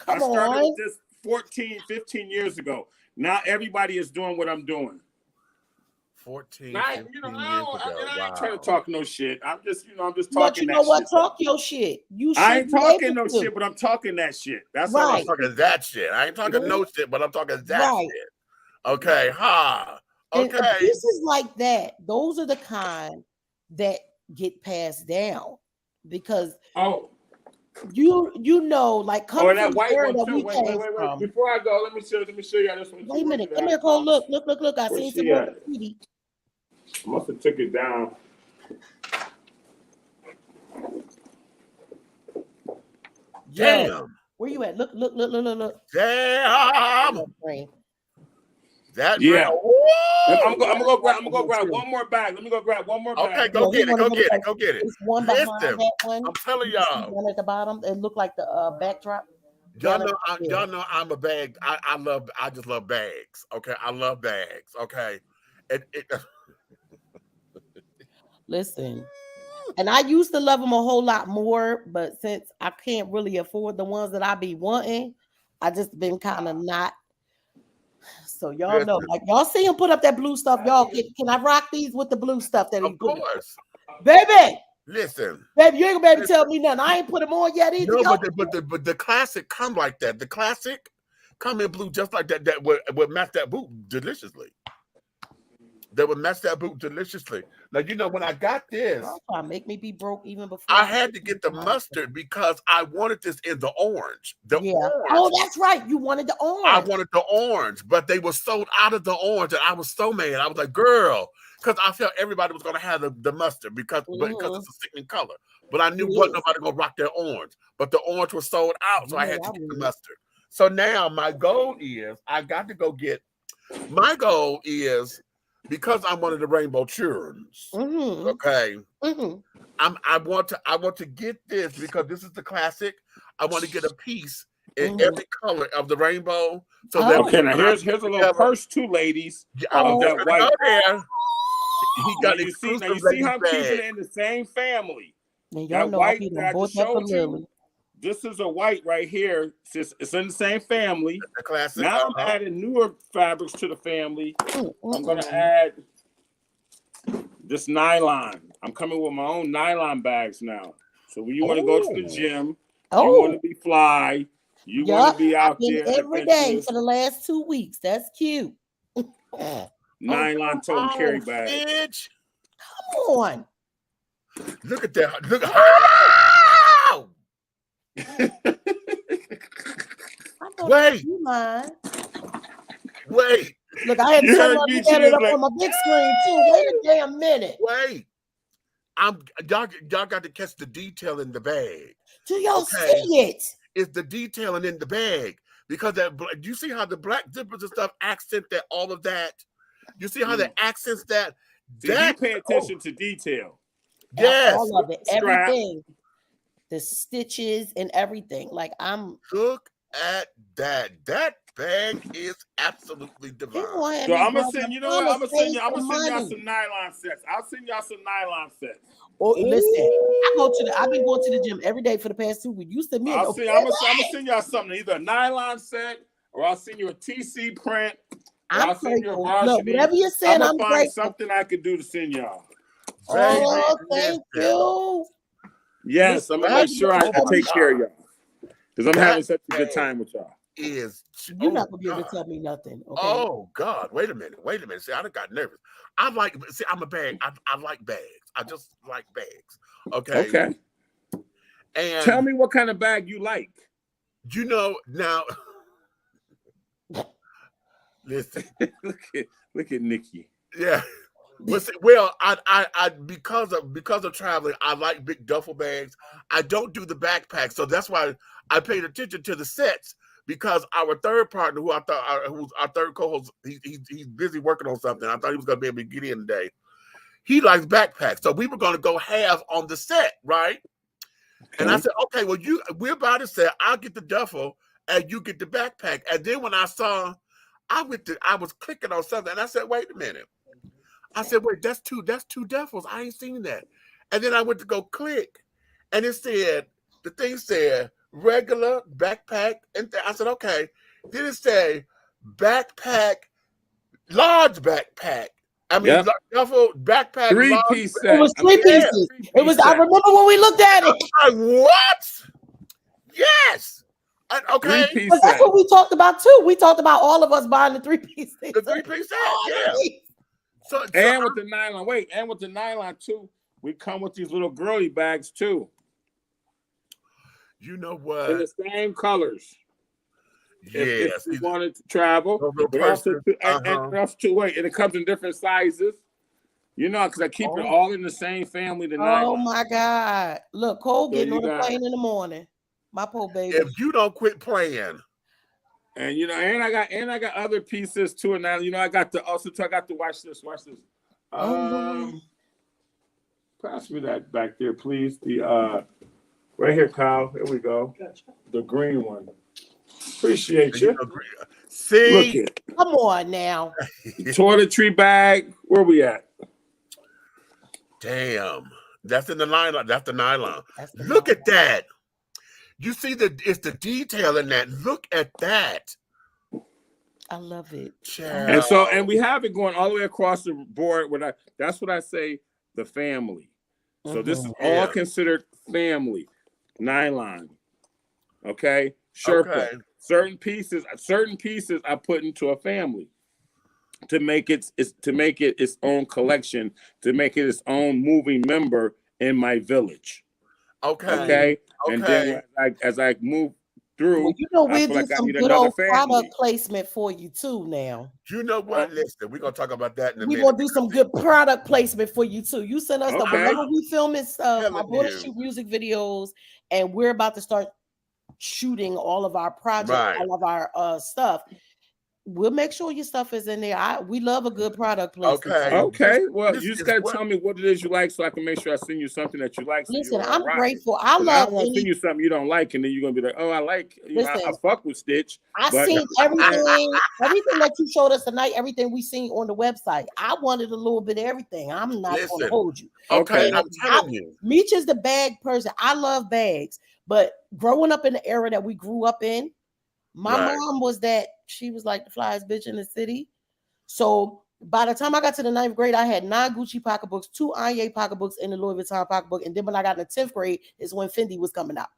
I started with this 14, 15 years ago. Now everybody is doing what I'm doing. 14, now, 15 years ago. I ain't trying to talk no shit. I'm just talking but you know what? Talk your shit. I ain't talking no shit, but I'm talking that shit. That's right. I'm talking that shit. I ain't talking no shit, but I'm talking that shit. Okay, okay. And pieces like that, those are the kind that get passed down because you know, like coming from that area that we came from. Before I go, let me show you this one. Wait a minute, come here, Cole. Look. I see some graffiti. Must have took it down. Damn. Where you at? Look. Damn. That I'm gonna go grab one more bag. Let me go grab one more bag. Okay, go get it. It's one behind that one. I'm telling y'all. One at the bottom. It looked like the backdrop. Y'all know I'm a bag. I just love bags. Okay, I love bags. Okay. Listen, And I used to love them a whole lot more, but since I can't really afford the ones that I be wanting, I just been kind of not. So y'all know, like y'all see him put up that blue stuff. Y'all can I rock these with the blue stuff that he Of put? course. Baby, Listen. baby, you ain't gonna be able to tell me nothing. I ain't put them on yet either. No, but the classic come like that. The classic come in blue just like that. That would match that boot deliciously. That would match that boot deliciously. Now you know when I got this, trying to make me be broke even before I had to get the mustard because I wanted this in the orange. The orange. Oh, that's right. You wanted the orange. I wanted the orange, but they were sold out of the orange, and I was so mad. I was like, girl, because I felt everybody was gonna have the mustard because it's a sickening color. But I knew wasn't nobody gonna rock their orange. But the orange was sold out, so I had to get the mustard. So now my goal is I got to go get. My goal is because I'm one of the rainbow children. Okay, I want to get this because this is the classic. I want to get a piece in every color of the rainbow. So that now here's a little purse too, ladies. Of that white. He got you see how I'm keeping it in the same family. That white that I just showed you. This is a white right here. It's in the same family. The classic. Now I'm adding newer fabrics to the family. I'm gonna add this nylon. I'm coming with my own nylon bags now. So when you want to go to the gym, you want to be fly, you want to be out there every day for the last 2 weeks. That's cute. Nylon tote carry bag. Come on. Look at that. Look at Wait. Look, I had to turn it up on my big screen too. Wait a damn minute. Wait. Y'all got to catch the detail in the bag. Do y'all see it? It's the detailing in the bag because that. You see how the black zippers and stuff accent that all of that. You see how that accents that. You pay attention to detail. Yes, all of it, everything, the stitches and everything. Like look at that. That bag is absolutely divine. So I'm gonna send y'all some nylon sets. I'll send y'all some nylon sets. Oh, listen, I've been going to the gym every day for the past 2 weeks. You send me. I'm gonna send y'all something, either a nylon set or I'll send you a TC print. I'll send you a varsity. Whatever you send, I'm gonna find something I could do to send y'all. Oh, thank you. Yes, I'm gonna make sure I take care of y'all because I'm having such a good time with y'all. You're not gonna be able to tell me nothing. Okay? Oh God! Wait a minute. See, I got nervous. I'm a bag. I like bags. I just like bags. Okay. And tell me what kind of bag you like. You know now. Listen. look at Nikki. Yeah. Well, I because of traveling, I like big duffel bags. I don't do the backpack, so that's why I paid attention to the sets. Because our third partner, who's our third co-host, he's busy working on something. I thought he was going to be able to get in today. He likes backpacks, so we were going to go half on the set, right? Okay. And I said, okay, well, we're about to say I'll get the duffel and you get the backpack. And then when I saw, I was clicking on something, and I said, wait a minute. I said, wait, that's two duffels. I ain't seen that. And then I went to go click, and the thing said regular backpack, and I said, okay. Then it said backpack, large backpack. I mean, duffel backpack. 3-piece set. It was 3 pieces. It was. I remember when we looked at it. I'm like, what? Yes. Okay. 3-piece set. That's what we talked about too. We talked about all of us buying the 3-piece set. The 3-piece set. Yeah. And with the nylon. Wait, and with the nylon too, we come with these little girly bags too. You know what? In the same colors. Yes. If you wanted to travel. And also and it comes in different sizes. You know, because I keep it all in the same family tonight. Oh my God. Look, Cole getting on the plane in the morning. My poor baby. If you don't quit playing. And I got other pieces too. And now I got to watch this. Pass me that back there, please. The right here, Kyle. Here we go. Gotcha. The green one. Appreciate you. See, look it. Come on now. Toiletry bag. Where we at? Damn. That's in the nylon. That's the nylon. That's the Look nylon. at that. You see it's the detail in that. Look at that. I love it. Child. And we have it going all the way across the board. That's what I say, the family. So this is all considered family. Nylon. Okay? Sherpa. Okay. Certain pieces I put into a family to make it its own collection, to make it its own moving member in my village. Okay. And then as I move through, well, you know, we'll do like some good old product placement for you too now. You know what? Listen, we're gonna talk about that in a minute. We're gonna do some good product placement for you too. You send us the whenever we filming stuff. My daughter shoot music videos, and we're about to start shooting all of our projects, all of our stuff. We'll make sure your stuff is in there. We love a good product placement. Okay. Well, you just gotta tell me what it is you like, so I can make sure I send you something that you like. So listen, I'm grateful. I don't want to send you something you don't like, and then you're gonna be like, "Oh, I like." I fuck with Stitch. I seen everything that you showed us tonight. Everything we seen on the website. I wanted a little bit of everything. I'm not gonna hold you. Okay, I'm telling you. Meech is the bag person. I love bags, but growing up in the era that we grew up in. My mom was that she was like the flyest bitch in the city. So by the time I got to the 9th grade, I had 9 Gucci pocketbooks, 2 Kanye pocketbooks, and the Louis Vuitton pocketbook. And then when I got in the 10th grade is when Fendi was coming out.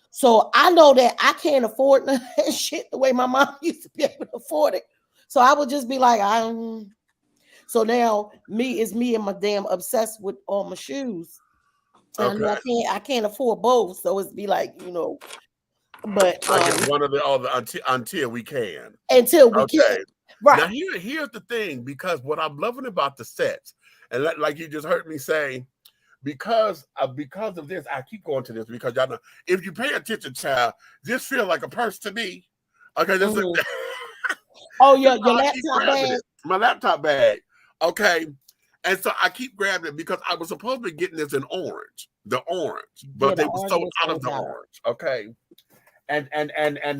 So I know that I can't afford that shit the way my mom used to be able to afford it. So I would just be like, So now me and my damn obsessed with all my shoes. And I can't afford both. So it's be like, you know. But I get one of the until we can. Until we can. Right. Now here's the thing, because what I'm loving about the sets, and like you just heard me say, because of this, I keep going to this because y'all know if you pay attention, child, this feels like a purse to me. Okay, this your laptop bag. My laptop bag. Okay. And so I keep grabbing it because I was supposed to be getting this in orange, but they were sold out of the orange. Okay. And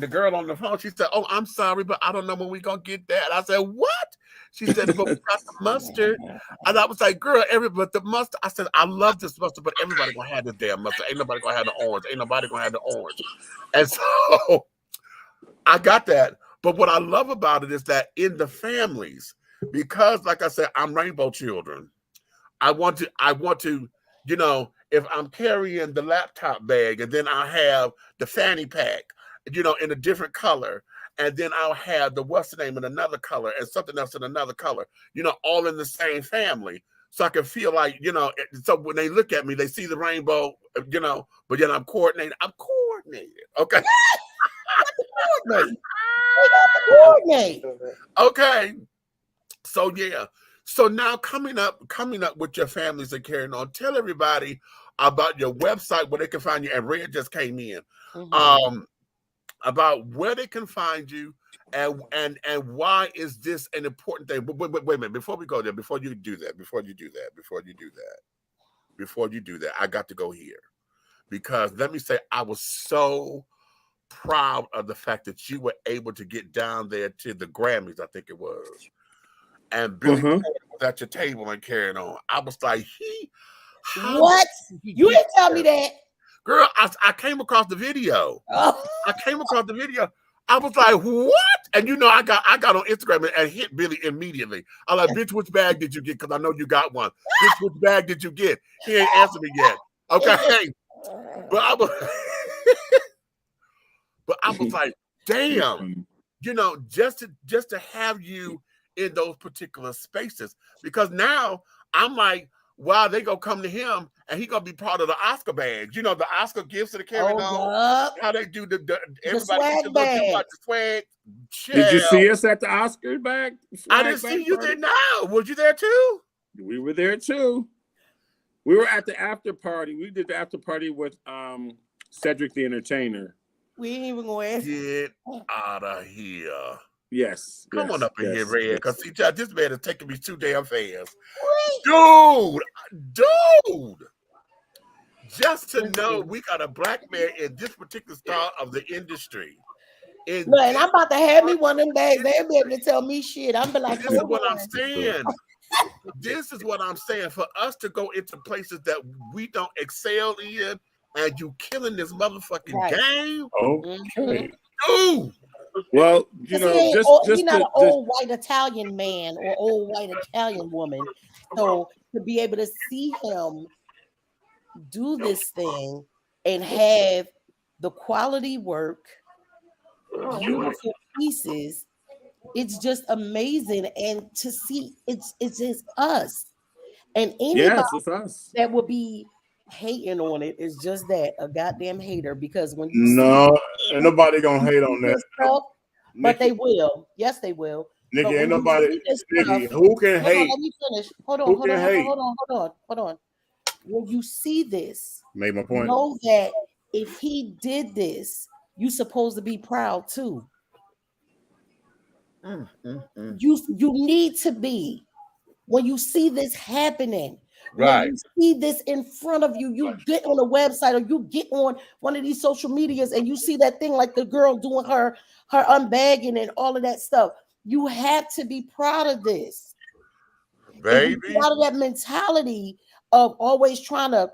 the girl on the phone, she said, "Oh, I'm sorry, but I don't know when we gonna get that." I said, "What?" She said, "But we got the mustard." And I was like, "Girl, but the mustard." I said, "I love this mustard, but everybody gonna have this damn mustard. Ain't nobody gonna have the orange. Ain't nobody gonna have the orange." And so I got that. But what I love about it is that in the families, because like I said, I'm rainbow children. I want to, you know, if I'm carrying the laptop bag and then I have the fanny pack, you know, in a different color, and then I'll have the what's the name in another color and something else in another color, you know, all in the same family. So I can feel like, you know, so when they look at me, they see the rainbow, you know, but then I'm coordinated. Okay. Okay. So yeah. So now coming up with your families and carrying on, tell everybody about your website where they can find you. And Red just came in. About where they can find you and why is this an important thing. But wait a minute, before we go there, before you do that, I got to go here. Because let me say, I was so proud of the fact that you were able to get down there to the Grammys, I think it was. And Billy was at your table and carrying on. I was like, what? You didn't tell me that. Girl, I came across the video. I was like, what? And you know, I got on Instagram and hit Billy immediately. I like, bitch, which bag did you get? Because I know you got one. Bitch, which bag did you get? He ain't answered me yet. Okay. But I was like, damn, you know, just to have you in those particular spaces, because now I'm like, wow, they gonna come to him and he gonna be part of the Oscar bags. You know, the Oscar gifts that are carrying on. How they do the everybody the swag. Did you see us at the Oscar bag? I didn't see you there. No, was you there too? We were there too. We were at the after party. We did the after party with Cedric the Entertainer. We ain't even gonna ask. Get out of here. Yes. Come on up in here, Red. Because see, this man is taking me too damn fast. Dude. Just to know we got a black man in this particular style of the industry. And I'm about to have me one of them bags. They'll be able to tell me shit. I'm be like, this is what I'm saying. This is what I'm saying. For us to go into places that we don't excel in, and you killing this motherfucking game. Okay. Dude. Well, you know, he's not an old white Italian man or old white Italian woman. So to be able to see him do this thing and have the quality work, beautiful pieces, it's just amazing. And to see it's just us. And anybody it's us that would be hating on it is just that, a goddamn hater. Because when you ain't nobody gonna hate on that stuff, but Nikki, they will. Yes, they will. Nikki, ain't nobody. Nikki, who can hate? Let me finish. Hold on. When you see this, make my point. Know that if he did this, you supposed to be proud too. You need to be. When you see this happening, right? When you see this in front of you, you get on a website or you get on one of these social medias and you see that thing like the girl doing her unbagging and all of that stuff. You have to be proud of this, baby. Out of that mentality of always trying to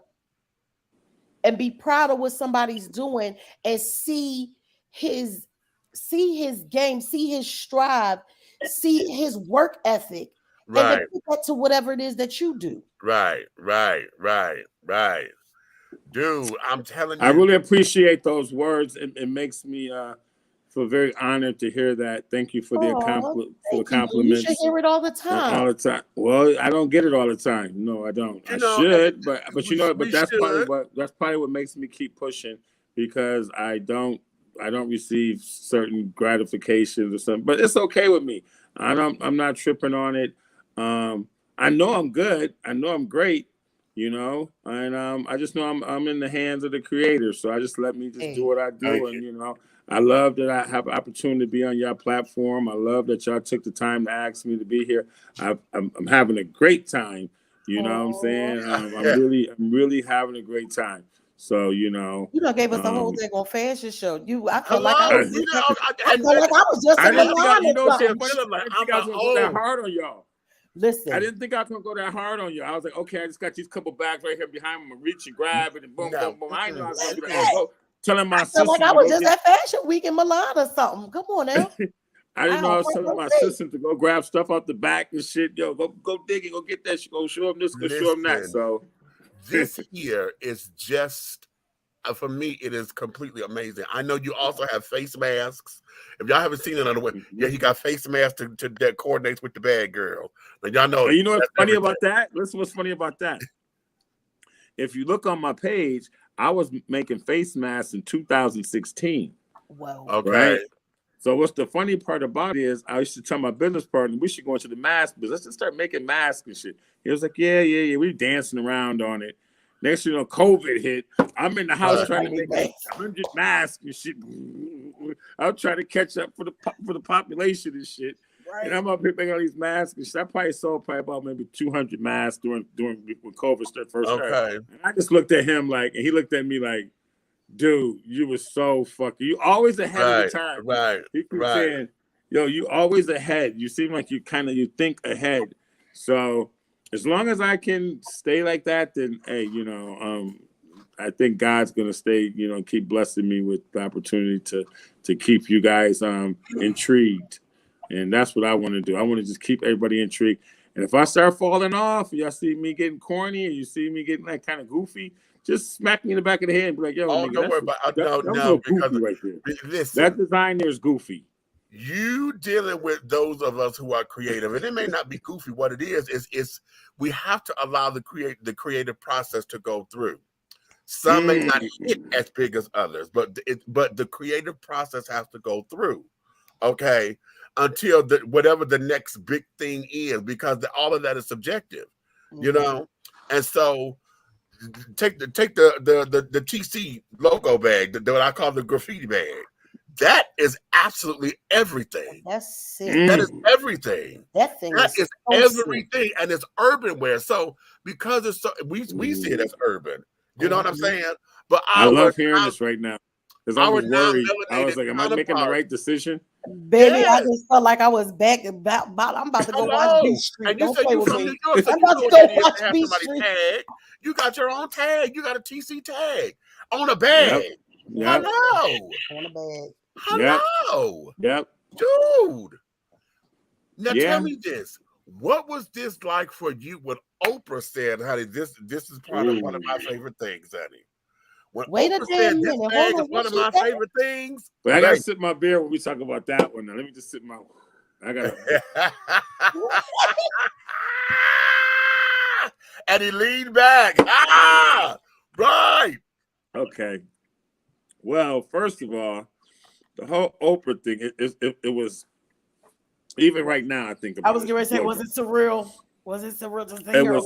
and be proud of what somebody's doing and see his game, see his strive, see his work ethic. Right. And put that to whatever it is that you do. Right. Dude, I'm telling you. I really appreciate those words. It makes me feel very honored to hear that. Thank you for the compliments. You should hear it all the time. All the time. Well, I don't get it all the time. No, I don't. I should, but that's probably what makes me keep pushing, because I don't receive certain gratifications or something. But it's okay with me. I'm not tripping on it. I know I'm good. I know I'm great, and I just know I'm in the hands of the Creator. So I just let me just do what I do, and I love that I have an opportunity to be on your platform. I love that y'all took the time to ask me to be here. I'm having a great time. You know what I'm saying? I'm really having a great time. So you gave us the whole thing on fashion show. I felt like I was just I didn't think I was gonna go that hard on y'all. Listen, I didn't think I was gonna go that hard on you. I was like, okay, I just got these couple bags right here behind me. I'm gonna reach and grab it and boom, boom, boom. I know I was gonna do that. Telling my sister, like I was just at Fashion Week in Milan or something. Come on now. I didn't know I was telling my assistant to go grab stuff out the back and shit. Yo, go dig it, go get that shit, go show them this, go show them that. So this here is just for me, it is completely amazing. I know you also have face masks. If y'all haven't seen it on the way, he got face masks that coordinates with the bad girl. But y'all know. You know what's funny about that? Listen, what's funny about that? If you look on my page, I was making face masks in 2016. Wow. Okay. Right? So what's the funny part about it is I used to tell my business partner, we should go into the mask business. Let's just start making masks and shit. He was like, yeah. We were dancing around on it. Next thing you know, COVID hit. I'm in the house trying to make 100 masks and shit. I'm trying to catch up for the population and shit. Right. And I'm up here making all these masks and shit. I probably sold about maybe 200 masks during when COVID first started. And I just looked at him and he looked at me like, dude, you were so fucking. You always ahead of the time. Right. He keeps saying, yo, you always ahead. You seem like you think ahead. So as long as I can stay like that, then hey, I think God's gonna stay, keep blessing me with the opportunity to keep you guys intrigued. And that's what I want to do. I want to just keep everybody intrigued. And if I start falling off, y'all see me getting corny and you see me getting kind of goofy, just smack me in the back of the head and be like, yo, don't worry about listen, that design there is goofy. You dealing with those of us who are creative, and it may not be goofy. What it is we have to allow the creative process to go through. Some may not hit as big as others, but the creative process has to go through. Okay, until whatever the next big thing is, because all of that is subjective, And so take the TC logo bag, what I call the graffiti bag. That is absolutely everything. That's it. That is everything. That is everything, and it's urban wear. So because it's so, we see it as urban. You know what I'm saying? But I love hearing this right now because I was worried. I was like, am I making the right decision? Baby, I Yes. just felt like I was back about I'm about to go watch Hello. Beach Street. And you Don't said play you with from me. New York, so I'm you about know to what go that is watch to have Beach somebody Street. tag. You got your own tag. You got a TC tag on a Yep. bag. Yep. Hello. On a bag. Yep. Hello. Yep. Dude. Now Yeah. tell me this. What was this like for you when Oprah said, honey, this is probably one of my favorite things, honey. When Wait a Oprah damn said this minute. bag Hold is on. one What of she my said? favorite things, But I gotta baby. sip my beer when we talk about that one. Now let me just sip my. I gotta. And he leaned back. Ah, right. Okay. Well, first of all, the whole Oprah thing, it was, even right now, I think about I was it. going to say, was it surreal? Was it surreal to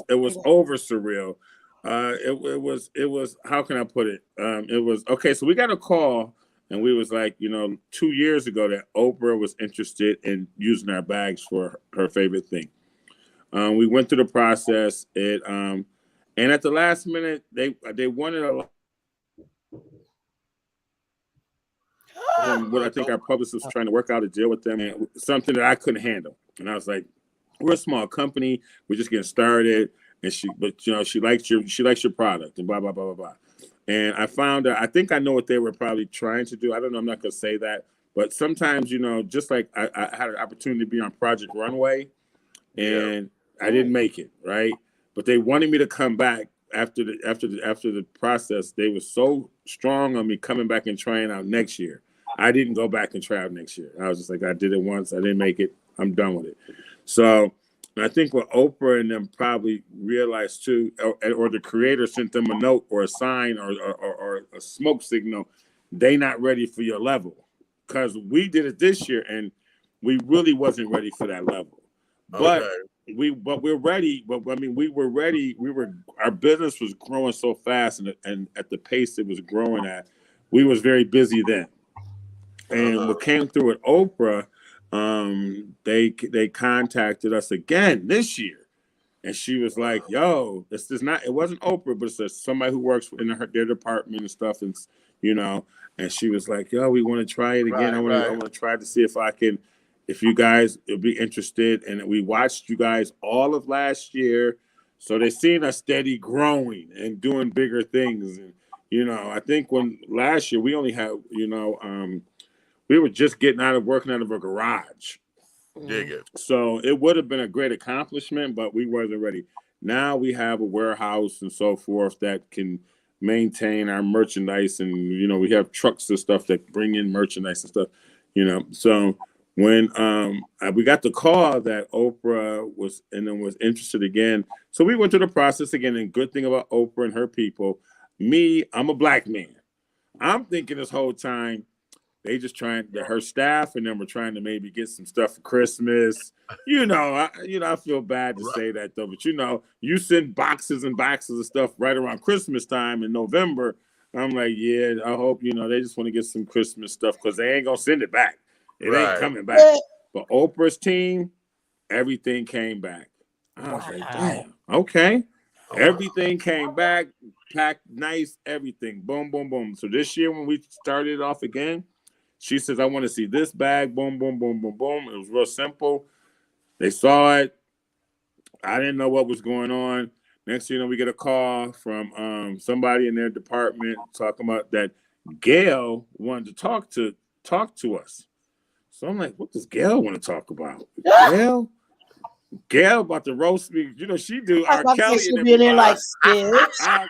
It was over surreal. It was, how can I put it? It was, okay, so we got a call, and we was like, 2 years ago that Oprah was interested in using our bags for her favorite thing. We went through the process, and at the last minute, they wanted a lot. What I think our publicist was trying to work out a deal with them, and something that I couldn't handle. And I was like, we're a small company, we're just getting started, and she likes your product, and blah blah blah blah blah. And I found out, I think I know what they were probably trying to do. I don't know, I'm not gonna say that, but sometimes, just like I had an opportunity to be on Project Runway, and I didn't make it, right? But they wanted me to come back after the process. They were so strong on me coming back and trying out next year. I didn't go back and try out next year. I was just like, I did it once, I didn't make it, I'm done with it. So I think what Oprah and them probably realized too, or the creator sent them a note or a sign or a smoke signal, they not ready for your level. Because we did it this year and we really wasn't ready for that level. But we're ready. But I mean, we were ready. Our business was growing so fast, and at the pace it was growing at, we was very busy then. And what came through at Oprah, they contacted us again this year, and she was like, "Yo, this is not. It wasn't Oprah, but it's somebody who works in their department and stuff, and And she was like, "Yo, we want to try it again. I want to try to see if you guys would be interested." And we watched you guys all of last year, so they seen us steady growing and doing bigger things. And I think when last year we only had, we were just working out of a garage. Dig it. So it would have been a great accomplishment, but we wasn't ready. Now we have a warehouse and so forth that can maintain our merchandise, and we have trucks and stuff that bring in merchandise and stuff. So when we got the call that Oprah was interested again, so we went through the process again. And good thing about Oprah and her people, I'm a black man. I'm thinking this whole time, they just her staff and them were trying to maybe get some stuff for Christmas. I feel bad to say that though, but you send boxes and boxes of stuff right around Christmas time in November. I'm like, yeah, I hope, they just want to get some Christmas stuff because they ain't gonna send it back. It ain't coming back. But Oprah's team, everything came back. I was like, damn, okay. Everything came back, packed nice, everything. Boom, boom, boom. So this year when we started off again, she says, I want to see this bag. Boom, boom, boom, boom, boom. It was real simple. They saw it. I didn't know what was going on. Next thing you know, we get a call from somebody in their department talking about that Gail wanted to talk to us. So I'm like, what does Gail want to talk about? Gail about to roast me. She do R. Kelly and be there like, something out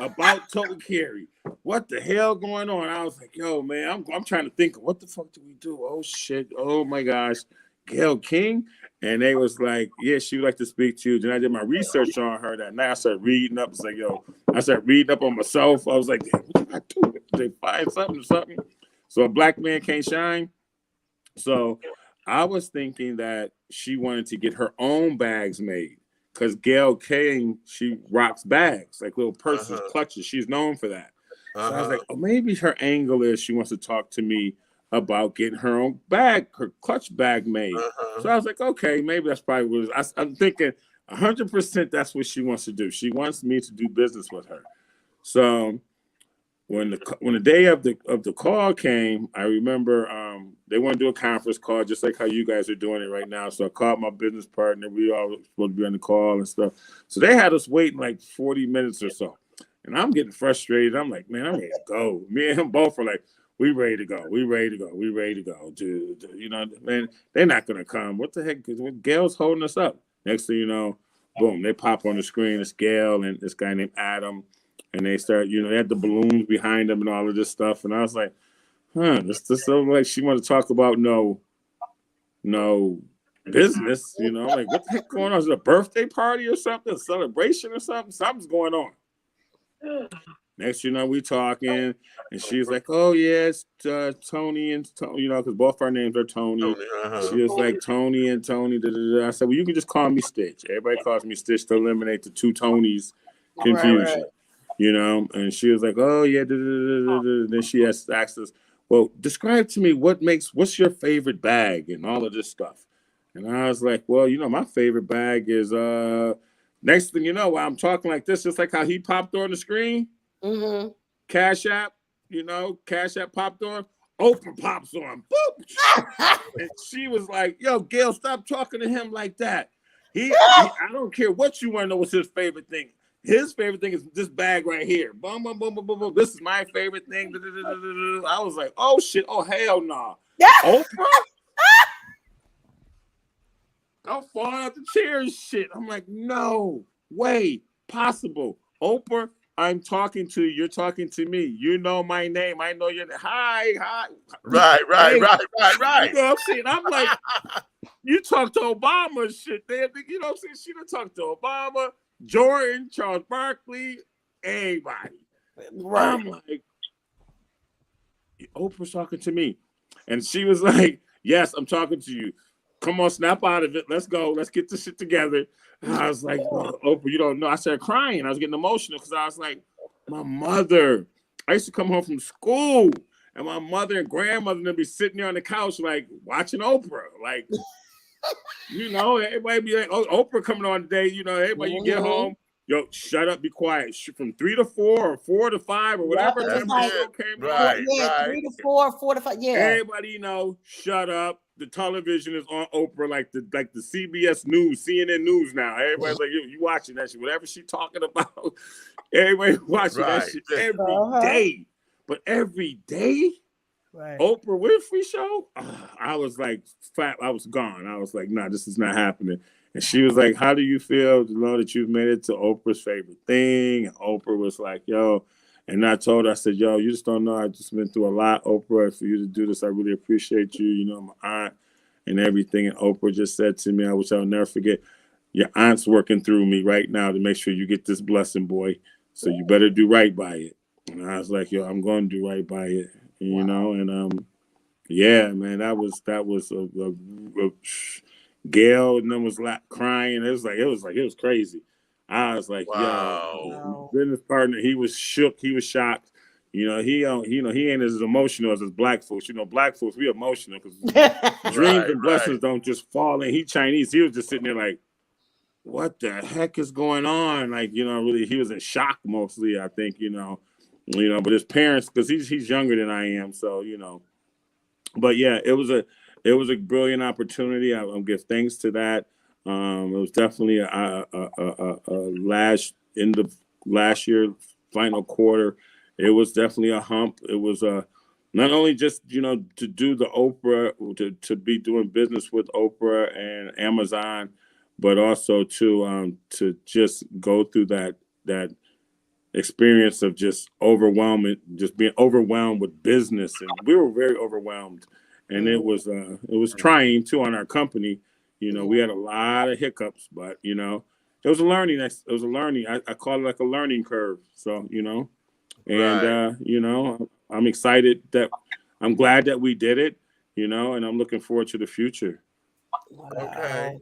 about TOTE Carry. What the hell going on? I was like, yo, man, I'm trying to think of what the fuck do we do? Oh shit. Oh my gosh. Gail King. And they was like, yeah, she would like to speak to you. Then I did my research on her that night. I started reading up. It's like, I started reading up on myself. I was like, damn, what did I do? Did they find something or something? So a black man can't shine. So I was thinking that she wanted to get her own bags made because Gail King, she rocks bags, like little purses, clutches. She's known for that. So I was like, oh, maybe her angle is she wants to talk to me about getting her own bag, her clutch bag made. So I was like, okay, maybe that's probably what it is. I'm thinking 100% that's what she wants to do. She wants me to do business with her. So when the day of the call came, I remember they want to do a conference call just like how you guys are doing it right now. So I called my business partner. We all were supposed to be on the call and stuff. So they had us waiting like 40 minutes or so. And I'm getting frustrated. I'm like, man, I'm ready to go. Me and him both are like, we ready to go. We ready to go. We ready to go. Dude, you know, man, they're not going to come. What the heck? Gail's holding us up. Next thing you know, boom, they pop on the screen. It's Gail and this guy named Adam. And they start, you know, they had the balloons behind them and all of this stuff. And I was like, this so like she wanted to talk about no business, you know, like what the heck going on? Is it a birthday party or something? A celebration or something? Something's going on. Next, you know, we talking, and she's like, "Oh yes, Tony and Tony, you know, because both our names are Tony." She was like, "Tony and Tony." Da, da, da. I said, "Well, you can just call me Stitch." Everybody calls me Stitch to eliminate the two Tonys confusion. Right. You know, and she was like, "Oh yeah." Da, da, da, da, da. Then she asked us, "Well, describe to me what's your favorite bag and all of this stuff." And I was like, "Well, you know, my favorite bag is Next thing you know, while I'm talking like this, just like how he popped on the screen, Cash App, you know, Cash App popped on, Oprah pops on, boop, and she was like, "Yo, Gail, stop talking to him like that. I don't care what you want to know. What's his favorite thing? His favorite thing is this bag right here. Boom, boom, boom, boom, boom, boom. This is my favorite thing." I was like, "Oh shit! Oh hell no, Oprah." I'm falling out the chair and shit. I'm like, no way possible. Oprah, I'm talking to you. You're talking to me. You know my name. I know your name. Hi. Right. You know what I'm saying? I'm like, you talk to Obama and shit. You know what I'm saying? She done talked to Obama, Jordan, Charles Barkley, everybody. Right. I'm like, Oprah's talking to me. And she was like, yes, I'm talking to you. Come on, snap out of it. Let's go. Let's get this shit together. And I was like, well, Oprah, you don't know. I started crying. I was getting emotional because I was like, my mother. I used to come home from school, and my mother and grandmother would be sitting there on the couch, like, watching Oprah. Like, you know, everybody be like, oh, Oprah coming on today. You know, everybody, you get home, yo, shut up, be quiet. From 3 to 4 or 4 to 5 or whatever time the show came on. 3 to 4, 4 to 5. Yeah. Everybody, you know, shut up. The television is on Oprah, like the CBS News, CNN News now. Everybody's like, you watching that shit. Whatever she talking about, everybody watching that shit every day. But every day, Oprah Winfrey show, I was like, I was gone. I was like, nah, this is not happening. And she was like, how do you feel to know that you've made it to Oprah's favorite thing? And Oprah was like, yo. And I told her, I said, yo, you just don't know. I just been through a lot, Oprah. For you to do this, I really appreciate you. You know, my aunt and everything. And Oprah just said to me, which I'll never forget, your aunt's working through me right now to make sure you get this blessing, boy. So you better do right by it. And I was like, yo, I'm going to do right by it. And, you know, and yeah, man, that was a Gail, and then was crying. It was crazy. I was like, yo, business partner, he was shook. He was shocked. You know, he ain't as emotional as black folks. You know, black folks, we emotional because dreams and blessings don't just fall in. He Chinese. He was just sitting there like, what the heck is going on? Like, you know, really, he was in shock mostly, I think, you know, but his parents, because he's younger than I am. So, you know, but yeah, it was a brilliant opportunity. I'll give thanks to that. It was definitely a last year final quarter. It was definitely a hump. It was not only just, you know, to do the Oprah, to be doing business with Oprah and Amazon, but also to just go through that experience of just being overwhelmed with business, and we were very overwhelmed, and it was trying too on our company. You know, we had a lot of hiccups, but, you know, it was a learning. I call it like a learning curve. So, you know, and, you know, I'm excited I'm glad that we did it, you know, and I'm looking forward to the future. Okay.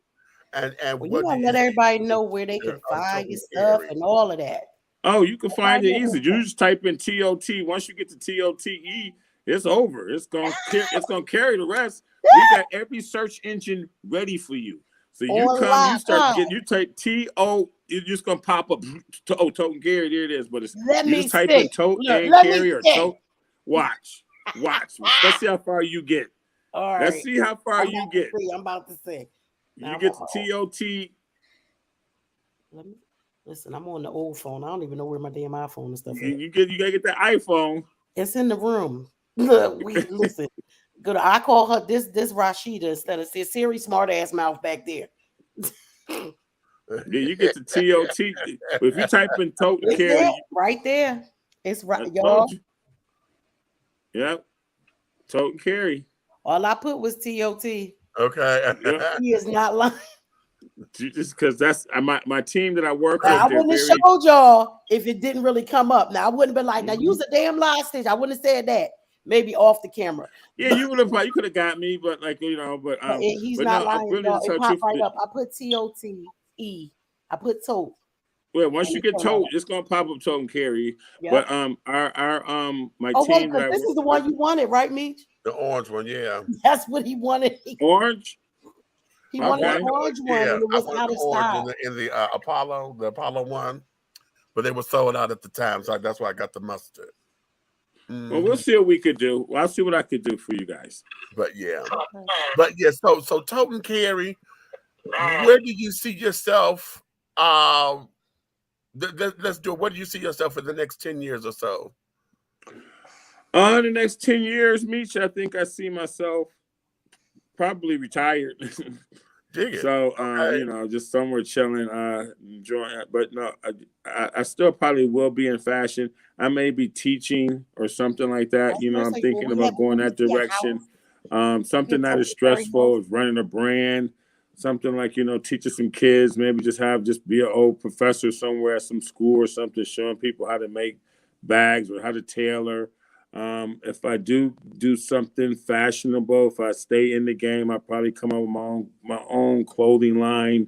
And you gotta let everybody know where they can find your stuff and all of that. Oh, you can find it easy. You just type in TOT. Once you get to TOTE, it's over. It's gonna carry the rest. We got every search engine ready for you. So you type TOTE you're just gonna pop up. Tote and Carry, there it is. But it's Let you me just type see. in Tote Look, and let me Carry or see. Tote. Watch. Let's see how far you get. All right. Let's see how far you get. I'm about to see. You get to TOT. Let me listen. I'm on the old phone. I don't even know where my damn iPhone and stuff is. You gotta get the iPhone. It's in the room. Look, listen. Good. I call her this Rashida instead of Siri smart ass mouth back there. Yeah, you get to TOT. If you type in Tote and Carry, right there. It's right, I y'all. told you. Yep. Tote and Carry. All I put was TOT. Okay. Yep. He is not lying. Just because that's my team that I work Now, I with. wouldn't have showed y'all if it didn't really come up. Now I wouldn't have been like, now use a damn live stage. I wouldn't have said that. Maybe off the camera. Yeah, you would have. You could have got me, but like He's but not no, lying. really, Y'all. to It tell popped you, right up. I put TOTE. I put Tote. well, once you get Tote, it's gonna pop up Tote and Carry. Yep. But our my Oh wait, team because this is the one you wanted, right, Meech? The orange one, yeah. That's what he wanted. orange. He wanted Okay. the orange one, Yeah, and it I was wanted out the of orange style. in the Apollo one, but they were sold out at the time, so that's why I got the mustard. Well, we'll see what we could do. Well, I'll see what I could do for you guys. But yeah, so Tote and Carry, where do you see yourself? Let's do it. What do you see yourself in the next 10 years or so? The next 10 years, Meech, I think I see myself probably retired. Dig it. So, Okay. just somewhere chilling, enjoying it. But no, I still probably will be in fashion. I may be teaching or something like that. I'm thinking about going that direction. Something not as stressful as running a brand. Something like, teaching some kids, maybe just be an old professor somewhere at some school or something, showing people how to make bags or how to tailor. If I do something fashionable, if I stay in the game, I'll probably come up with my own clothing line.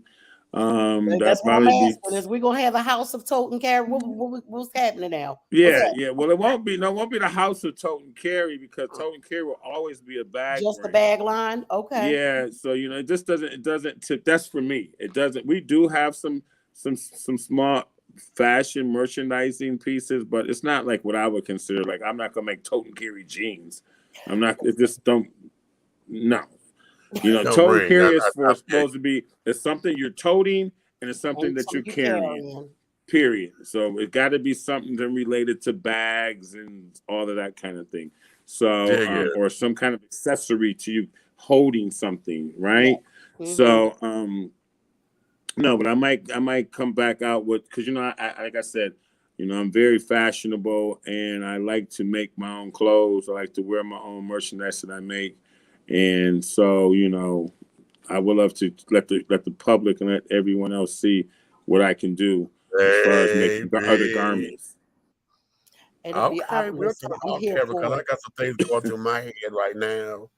That's what I'm asking. Is we gonna have a house of Tote and Carry? What's happening now? Yeah. Well, it won't be the house of Tote and Carry, because Tote and Carry will always be a bag. Just brand. a bag line. Okay. Yeah. So it just doesn't tip. That's for me. It doesn't. We do have some small fashion merchandising pieces, but it's not like what I would consider, like, I'm not gonna make Tote and Carry jeans. I'm not. It just don't. No. Tote and Carry is supposed to be. It's something you're toting, and it's something that you're carrying. Period. So it got to be something related to bags and all of that kind of thing. So or some kind of accessory to you holding something, right? Yeah. Mm-hmm. So no, but I might come back out with, because I like I said, I'm very fashionable, and I like to make my own clothes. I like to wear my own merchandise that I make, and so I would love to let the public and let everyone else see what I can do as far as making other garments. Okay, we'll talk off camera, because I got some things going through my head right now.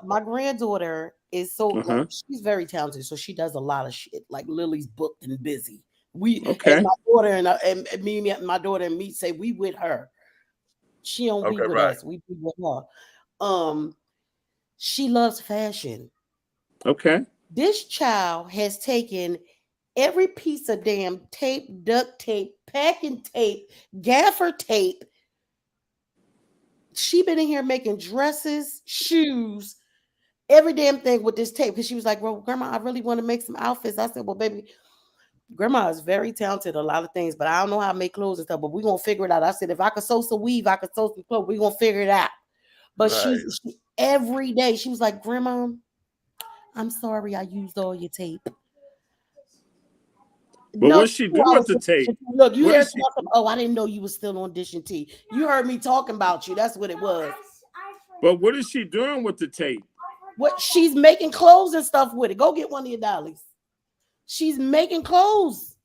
My granddaughter is so she's very talented, so she does a lot of shit. Like Lily's booked and busy. As my daughter and me and my daughter and me say, we with her. She don't be with us. We be with her. She loves fashion. Okay. This child has taken every piece of damn tape, duct tape, packing tape, gaffer tape. She been in here making dresses, shoes, every damn thing with this tape, because she was like, well, Grandma, I really want to make some outfits. I said, well, baby, Grandma is very talented, a lot of things, but I don't know how to make clothes and stuff, but we're going to figure it out. I said, if I could sew some weave, I could sew some clothes. We're going to figure it out. But she every day, she was like, Grandma, I'm sorry I used all your tape. But what's she doing with the tape? Look, you heard talking. Oh, I didn't know you was still on Dish and Tea. You heard me talking about you. That's what it was. But what is she doing with the tape? What, she's making clothes and stuff with it. Go get one of your dollies. She's making clothes.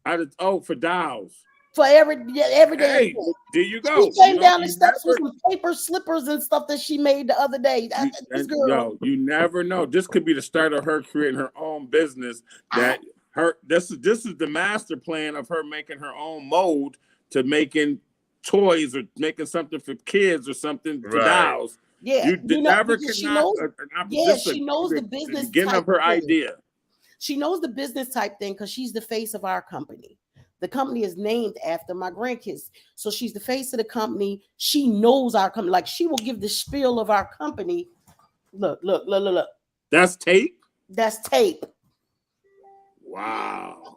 For dolls. For every day. Hey, there you go. She came down the steps with some paper slippers and stuff that she made the other day. This girl. Yo, you never know. This could be the start of her creating her own business. This is the master plan of her making her own mold to making toys or making something for kids or something for dolls. Yeah, she knows the business. Beginning of her idea. She knows the business type thing because she's the face of our company. The company is named after my grandkids. So she's the face of the company. She knows our company. Like she will give the spiel of our company. Look. That's tape? That's tape. Wow.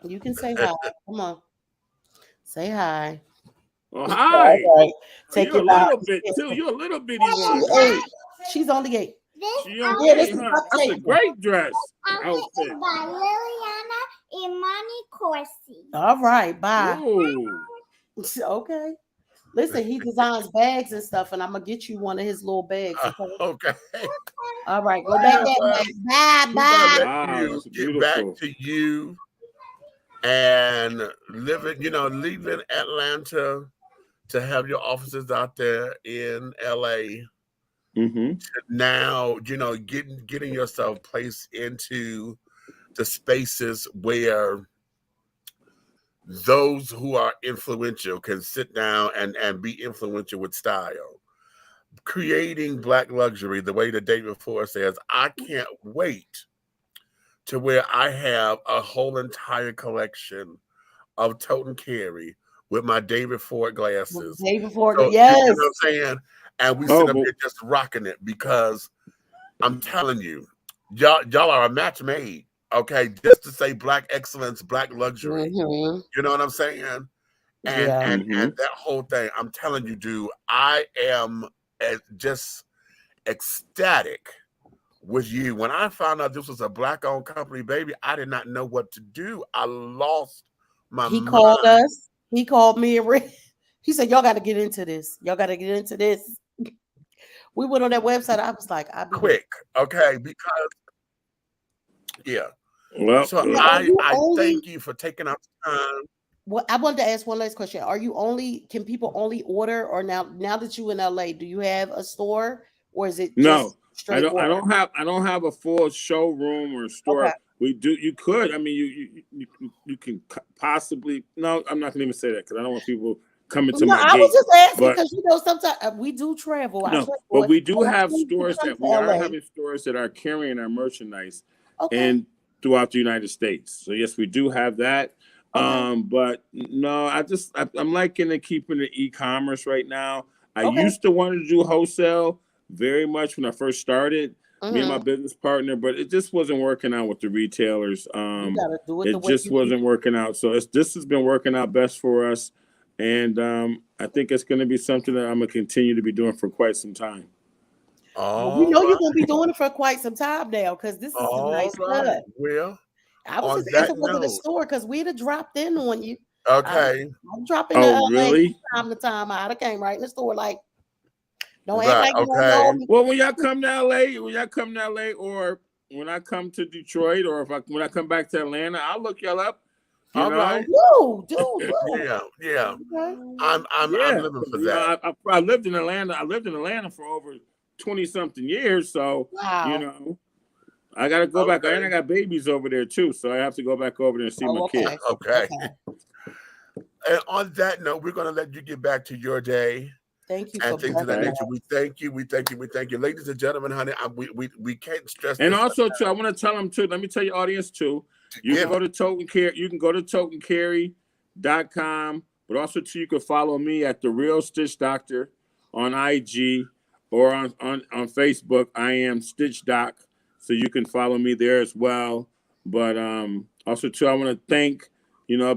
You can say hi. Come on. Say hi. Oh, hi. Right. Take You're it a out. little bit too. You're a little bitty one. 8. She's only 8. She on Yeah, eight, huh? That's a great dress outfit. By Liliana Imani Corsi. All right, bye. Ooh. Okay. Listen, he designs bags and stuff, and I'm gonna get you one of his little bags. Okay. All right, go back there. Bye, bye. Wow, that's Get beautiful. back to you and leaving Atlanta to have your offices out there in LA. Now, getting yourself placed into the spaces where those who are influential can sit down and be influential with style. Creating Black luxury, the way that David Ford says, I can't wait to where I have a whole entire collection of tote and carry with my David Ford glasses. David Ford, so, yes. You know what I'm saying? And we sit up here just rocking it because I'm telling you, y'all are a match made. Okay, just to say Black excellence, Black luxury. You know what I'm saying? And that whole thing, I'm telling you, dude, I am just ecstatic with you. When I found out this was a Black-owned company, baby, I did not know what to do. I lost my mind. He called us. He called me and Rick. He said, y'all got to get into this. Y'all got to get into this. We went on that website. I was like, I'll be quick, okay, because Well, so I thank you for taking out time. Well, I wanted to ask one last question. Can people only order, or now that you in LA, do you have a store, or is it just straight I don't have a full showroom or store. Okay. We do. You could. I mean, you can possibly. No, I'm not going to even say that because I don't want people coming to my gate. I was just asking because sometimes we do travel. But we do have stores that we are having stores that are carrying our merchandise and throughout the United States. So yes, we do have that. But no, I'm liking keeping the e-commerce right now. I used to want to do wholesale very much when I first started. Me and my business partner, but it just wasn't working out with the retailers. It just wasn't working out. So this has been working out best for us. And I think it's going to be something that I'm going to continue to be doing for quite some time. We know you're going to be doing it for quite some time now because this is a nice cut. Well, I was just asking what's in the store because we'd have dropped in on you. Okay. I'm dropping in really? Time to time. I came right in the store like, don't act like you know me. Well, when y'all come to LA, or when I come to Detroit, or when I come back to Atlanta, I'll look y'all up. You know? Dude. Yeah. I'm living for that. I lived in Atlanta. I lived in Atlanta for over 20-something years. So you know, I got to go back, and I got babies over there too. So I have to go back over there and see my kids. Okay. And on that note, we're going to let you get back to your day. Thank you. And things of that nature. We thank you, ladies and gentlemen, honey. We can't stress. And also, too, I want to tell them too. Let me tell your audience too. You can go to TOTE and Carry. You can go to toteandcarry.com. But also, too, you can follow me at The Real Stitch Doctor on IG or on Facebook. I am Stitch Doc, so you can follow me there as well. But also, too, I want to thank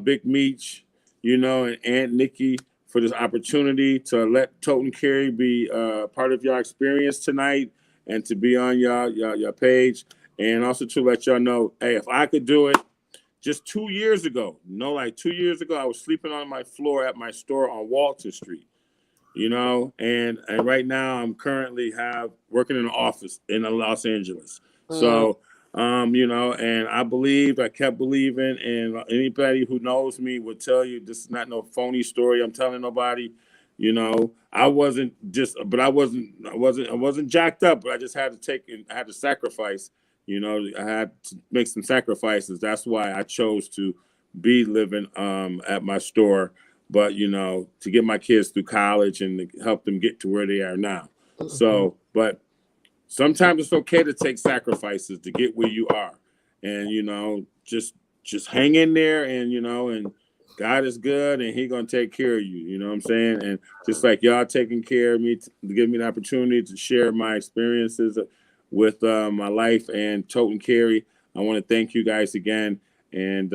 Big Meech, and Aunt Nikki for this opportunity to let Tote and Carry be part of your experience tonight and to be on your page. And also to let y'all know, hey, if I could do it, just 2 years ago, like 2 years ago, I was sleeping on my floor at my store on Walton Street, and right now I'm currently working in an office in Los Angeles. So, and I kept believing, and anybody who knows me would tell you this is not no phony story I'm telling nobody. I wasn't jacked up, but I just had to sacrifice. I had to make some sacrifices. That's why I chose to be living at my store, but to get my kids through college and to help them get to where they are now. So, but sometimes it's okay to take sacrifices to get where you are, and you know, just hang in there, and you know, and God is good, and He gonna take care of you. You know what I'm saying? And just like y'all taking care of me, to give me the opportunity to share my experiences with my life and Tote and Carry, I want to thank you guys again, and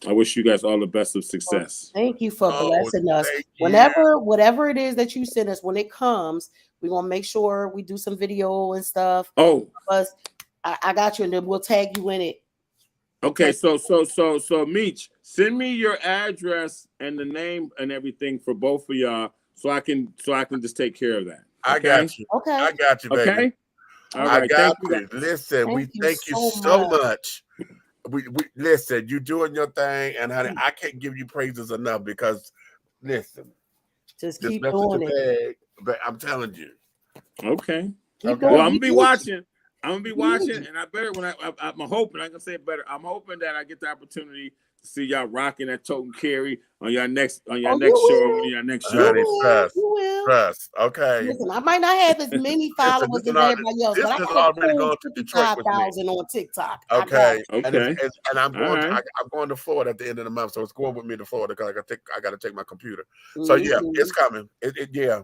I wish you guys all the best of success. Thank you for blessing us. thank you. Whatever it is that you send us, when it comes, we're gonna make sure we do some video and stuff. Oh, Plus, I got you, and then we'll tag you in it. okay. So Meech, send me your address and the name and everything for both of y'all, so I can just take care of that. Okay? I got you. Okay. I got you, baby. Okay. All I right. got Thank you. you. Listen, Thank we you thank you so so much. We listen, you doing your thing, and honey, I can't give you praises enough because listen, Just this keep message doing is it. big, but I'm telling you. Okay. Keep Well, doing I'm it. gonna be watching. I'm gonna be We need watching, you. and I better when I'm hoping I can say it better. I'm hoping that I get the opportunity to see y'all rocking that Tote and Carry on your next Oh, show, you one of will. your next You shows. Honey, will. You will. trust. Okay. Listen, I might not have as many followers Listen, as everybody else, this but I is got a already cool going to Detroit with me. 55,000 on TikTok. I got Okay. it. Okay. And I'm All going right. I'm going to Florida at the end of the month, so it's going with me to Florida because I got to take my computer. So yeah, it's coming. Yeah.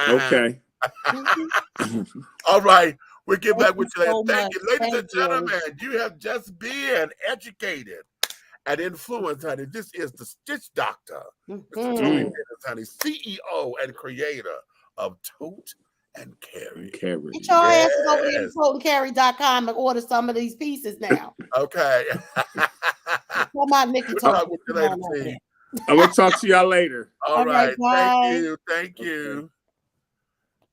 Okay. All right. We'll get Thank back with you you later. so Thank much. you, ladies Thank and gentlemen. You have just been educated and influenced, honey. This is the Stitch Doctor, Mr. Tony Dennis, honey, CEO and creator of Tote and Carry. Get your asses over there to Yes. toteandcarry.com and order some of these pieces now. Okay. Come on, Nikki. We'll Talk talk to with you you later, over T. there. I'm gonna talk to y'all later. All right. Bye. Thank you. Thank you.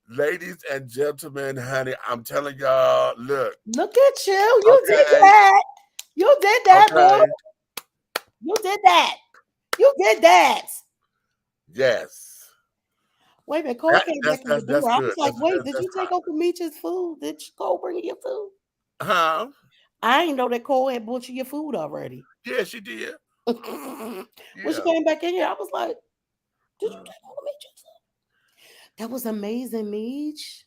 Ladies and gentlemen, honey, I'm telling y'all, look. Look at you. You did Okay. that. You did that, Okay. boo. You did that. You did that. Yes. Wait a minute. Cole came back in the door. I was like, wait, did you take Uncle Meech's food? Did Cole bring you your food? Huh? I didn't know that Cole had bought you your food already. Yeah, she did. When she came back in here, I was like, did you take Uncle Meech's food? That was amazing, Meech.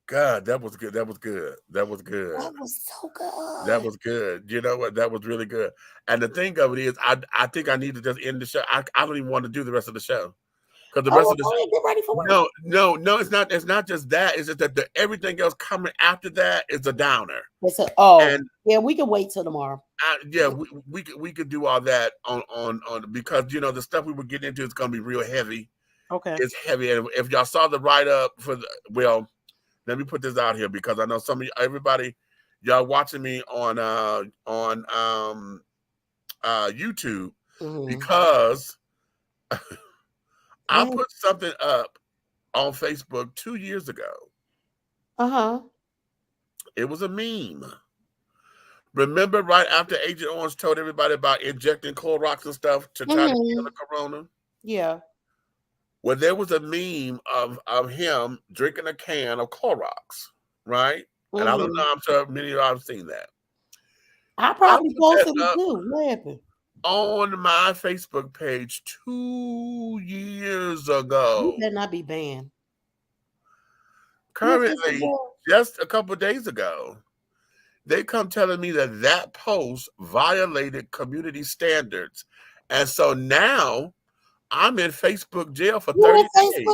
God, that was good. That was good. That was good. That was so good. That was good. You know what? That was really good. And the thing of it is, I think I need to just end the show. I don't even want to do the rest of the show. Because the rest of the show, get ready for work. No, it's not. It's not just that. It's just that everything else coming after that is a downer. Yeah, we can wait till tomorrow. We could do all that on because you know the stuff we were getting into is going to be real heavy. Okay, it's heavy. And if y'all saw the write up for let me put this out here because I know some of everybody y'all watching me on YouTube because I put something up on Facebook 2 years ago. It was a meme. Remember right after Agent Orange told everybody about injecting Clorox and stuff to try to kill the corona? Yeah. Well, there was a meme of him drinking a can of Clorox, right? And I don't know, I'm sure many of y'all have seen that. I probably posted it too. What happened? On my Facebook page 2 years ago. You better not be banned. Currently, just a couple of days ago, they come telling me that post violated community standards. And so now I'm in Facebook jail for 30 days.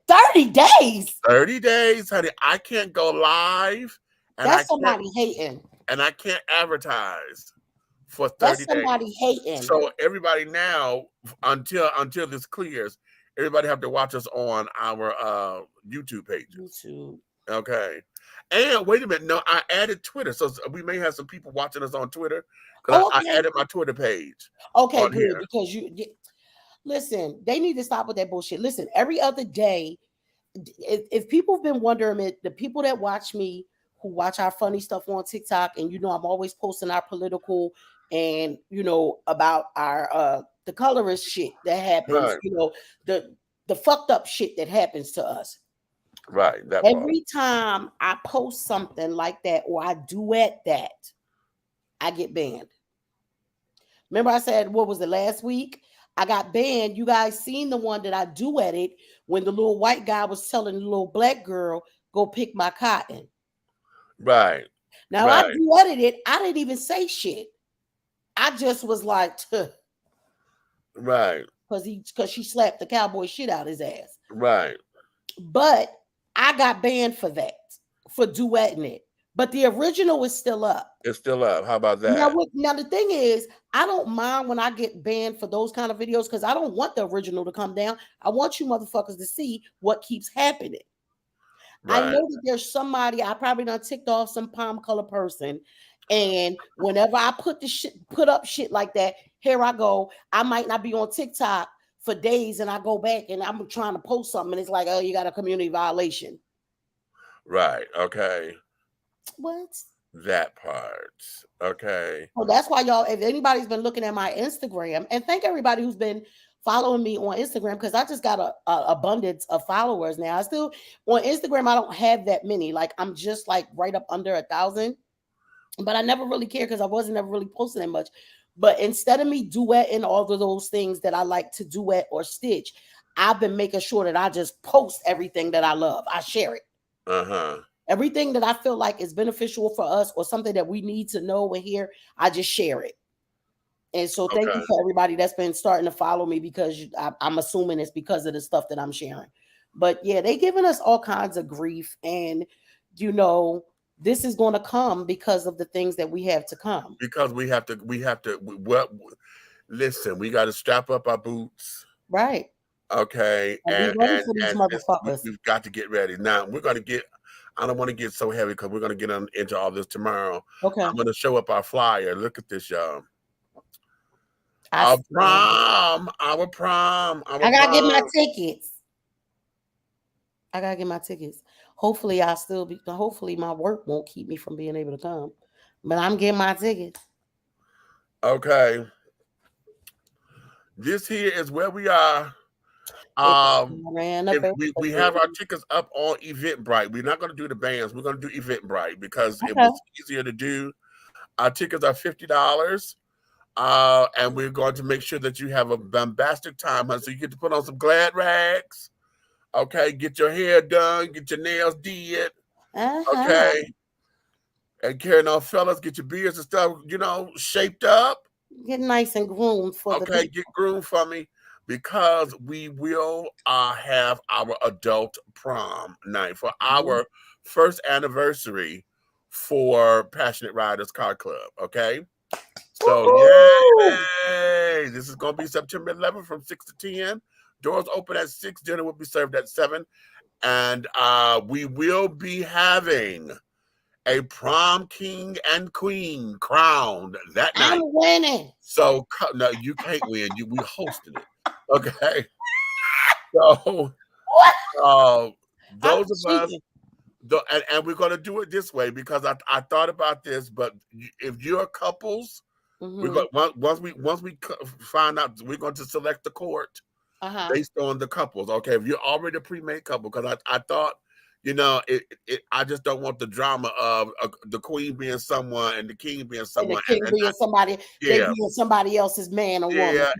30 days? 30 days, honey. I can't go live. And That's somebody hating. And I can't advertise for 30 That's days. Somebody hating. So everybody now, until this clears, everybody have to watch us on our YouTube pages. YouTube. Okay. And wait a minute. No, I added Twitter. So we may have some people watching us on Twitter. Because I added my Twitter page. Okay, good. Here. Because listen, they need to stop with that bullshit. Listen, every other day, if people have been wondering, the people that watch me, who watch our funny stuff on TikTok, and I'm always posting our political and about our the colorist shit that happens, right. The fucked up shit that happens to us. Right. Every time I post something like that or I duet that, I get banned. Remember I said, what was it, last week? I got banned. You guys seen the one that I duetted when the little white guy was telling the little black girl, go pick my cotton. Right. Now I duetted it. I didn't even say shit. I just was like, right, because she slapped the cowboy shit out his ass. right. But I got banned for that, for duetting it. But the original is still up. It's still up. How about that? Now the thing is, I don't mind when I get banned for those kind of videos because I don't want the original to come down. I want you motherfuckers to see what keeps happening. Right. I know that there's somebody, I probably done ticked off some palm color person. And whenever I put up shit like that, here I go. I might not be on TikTok for days and I go back and I'm trying to post something and it's like, oh, you got a community violation. Right. Okay. What? That part. Okay. Well, that's why y'all, if anybody's been looking at my Instagram, and thank everybody who's been following me on Instagram, because I just got a abundance of followers now. I still, on Instagram, I don't have that many. Like, I'm just like right up under 1,000. But I never really cared because I wasn't ever really posting that much. But instead of me duetting all of those things that I like to duet or stitch, I've been making sure that I just post everything that I love. I share it. Uh-huh. Everything that I feel like is beneficial for us or something that we need to know and hear, I just share it. And so thank you for everybody that's been starting to follow me because I'm assuming it's because of the stuff that I'm sharing. But yeah, they giving us all kinds of grief. And, you know, this is going to come because of the things that we have to come. Because we have to, listen, we got to strap up our boots. Right. Okay. And we've got to get ready. Now, we're going to get, I don't want to get so heavy because we're going to get into all this tomorrow. Okay. I'm going to show up our flyer. Look at this, y'all. Our prom. I got to get my tickets. I got to get my tickets. Hopefully hopefully my work won't keep me from being able to come. But I'm getting my tickets. Okay. This here is where we are. We have our tickets up on Eventbrite. We're not going to do the bands. We're going to do Eventbrite because it was easier to do. Our tickets are $50. And we're going to make sure that you have a bombastic time, so you get to put on some glad rags. Okay, get your hair done, get your nails did. Okay. And carrying on, fellas, get your beards and stuff, you know, shaped up. Get nice and groomed for the get groomed for me. Because we will have our adult prom night for our first anniversary for Passionate Riders Car Club. Okay. So, yay! This is going to be September 11th from 6 to 10. Doors open at 6. Dinner will be served at 7. And we will be having a prom king and queen crowned that night. I'm winning. So, no, you can't win. We hosted it. Okay. So, those of us, and we're going to do it this way because I thought about this, but if you're couples, we're going, once we find out, we're going to select the court based on the couples. Okay. If you're already a pre-made couple, because I thought, you know, I just don't want the drama of the queen being someone and the king being someone. And the king being somebody, they being somebody else's man or woman. Yeah,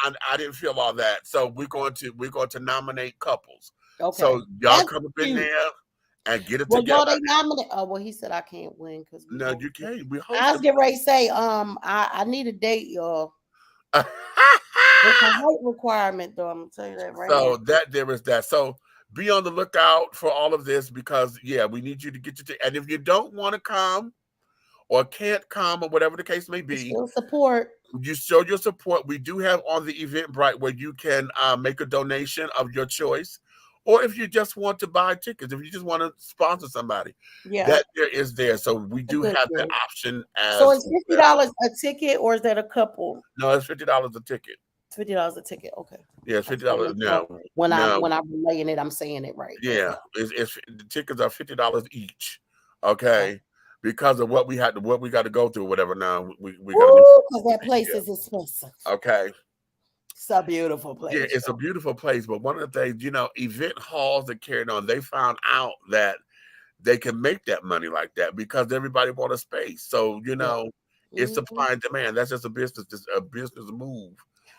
and I didn't feel all that. So we're going to nominate couples. Okay. So y'all come up in there and get it together. Y'all they nominate. Oh, well, he said I can't win because no, you can't. I was getting ready to say, I need a date, y'all. It's a height requirement, though. I'm gonna tell you that right now. So there is that. So be on the lookout for all of this because we need you to get your and if you don't want to come or can't come or whatever the case may be, still support. You show your support. We do have on the Eventbrite where you can make a donation of your choice, or if you just want to buy tickets, if you just want to sponsor somebody, that is there. So we do have that option. So it's $50 a ticket, or is that a couple? No, it's $50 a ticket. $50 a ticket. Okay. Yeah, it's $50 now. When I'm relaying it, I'm saying it right. Yeah, it's the tickets are $50 each. Okay. Because of what we got to go through, whatever. Now we got to do because that place is expensive. Okay. It's a beautiful place. Yeah, it's a beautiful place. But one of the things, you know, event halls that carried on, they found out that they can make that money like that because everybody want a space. So, you know, it's supply and demand. That's just a business move.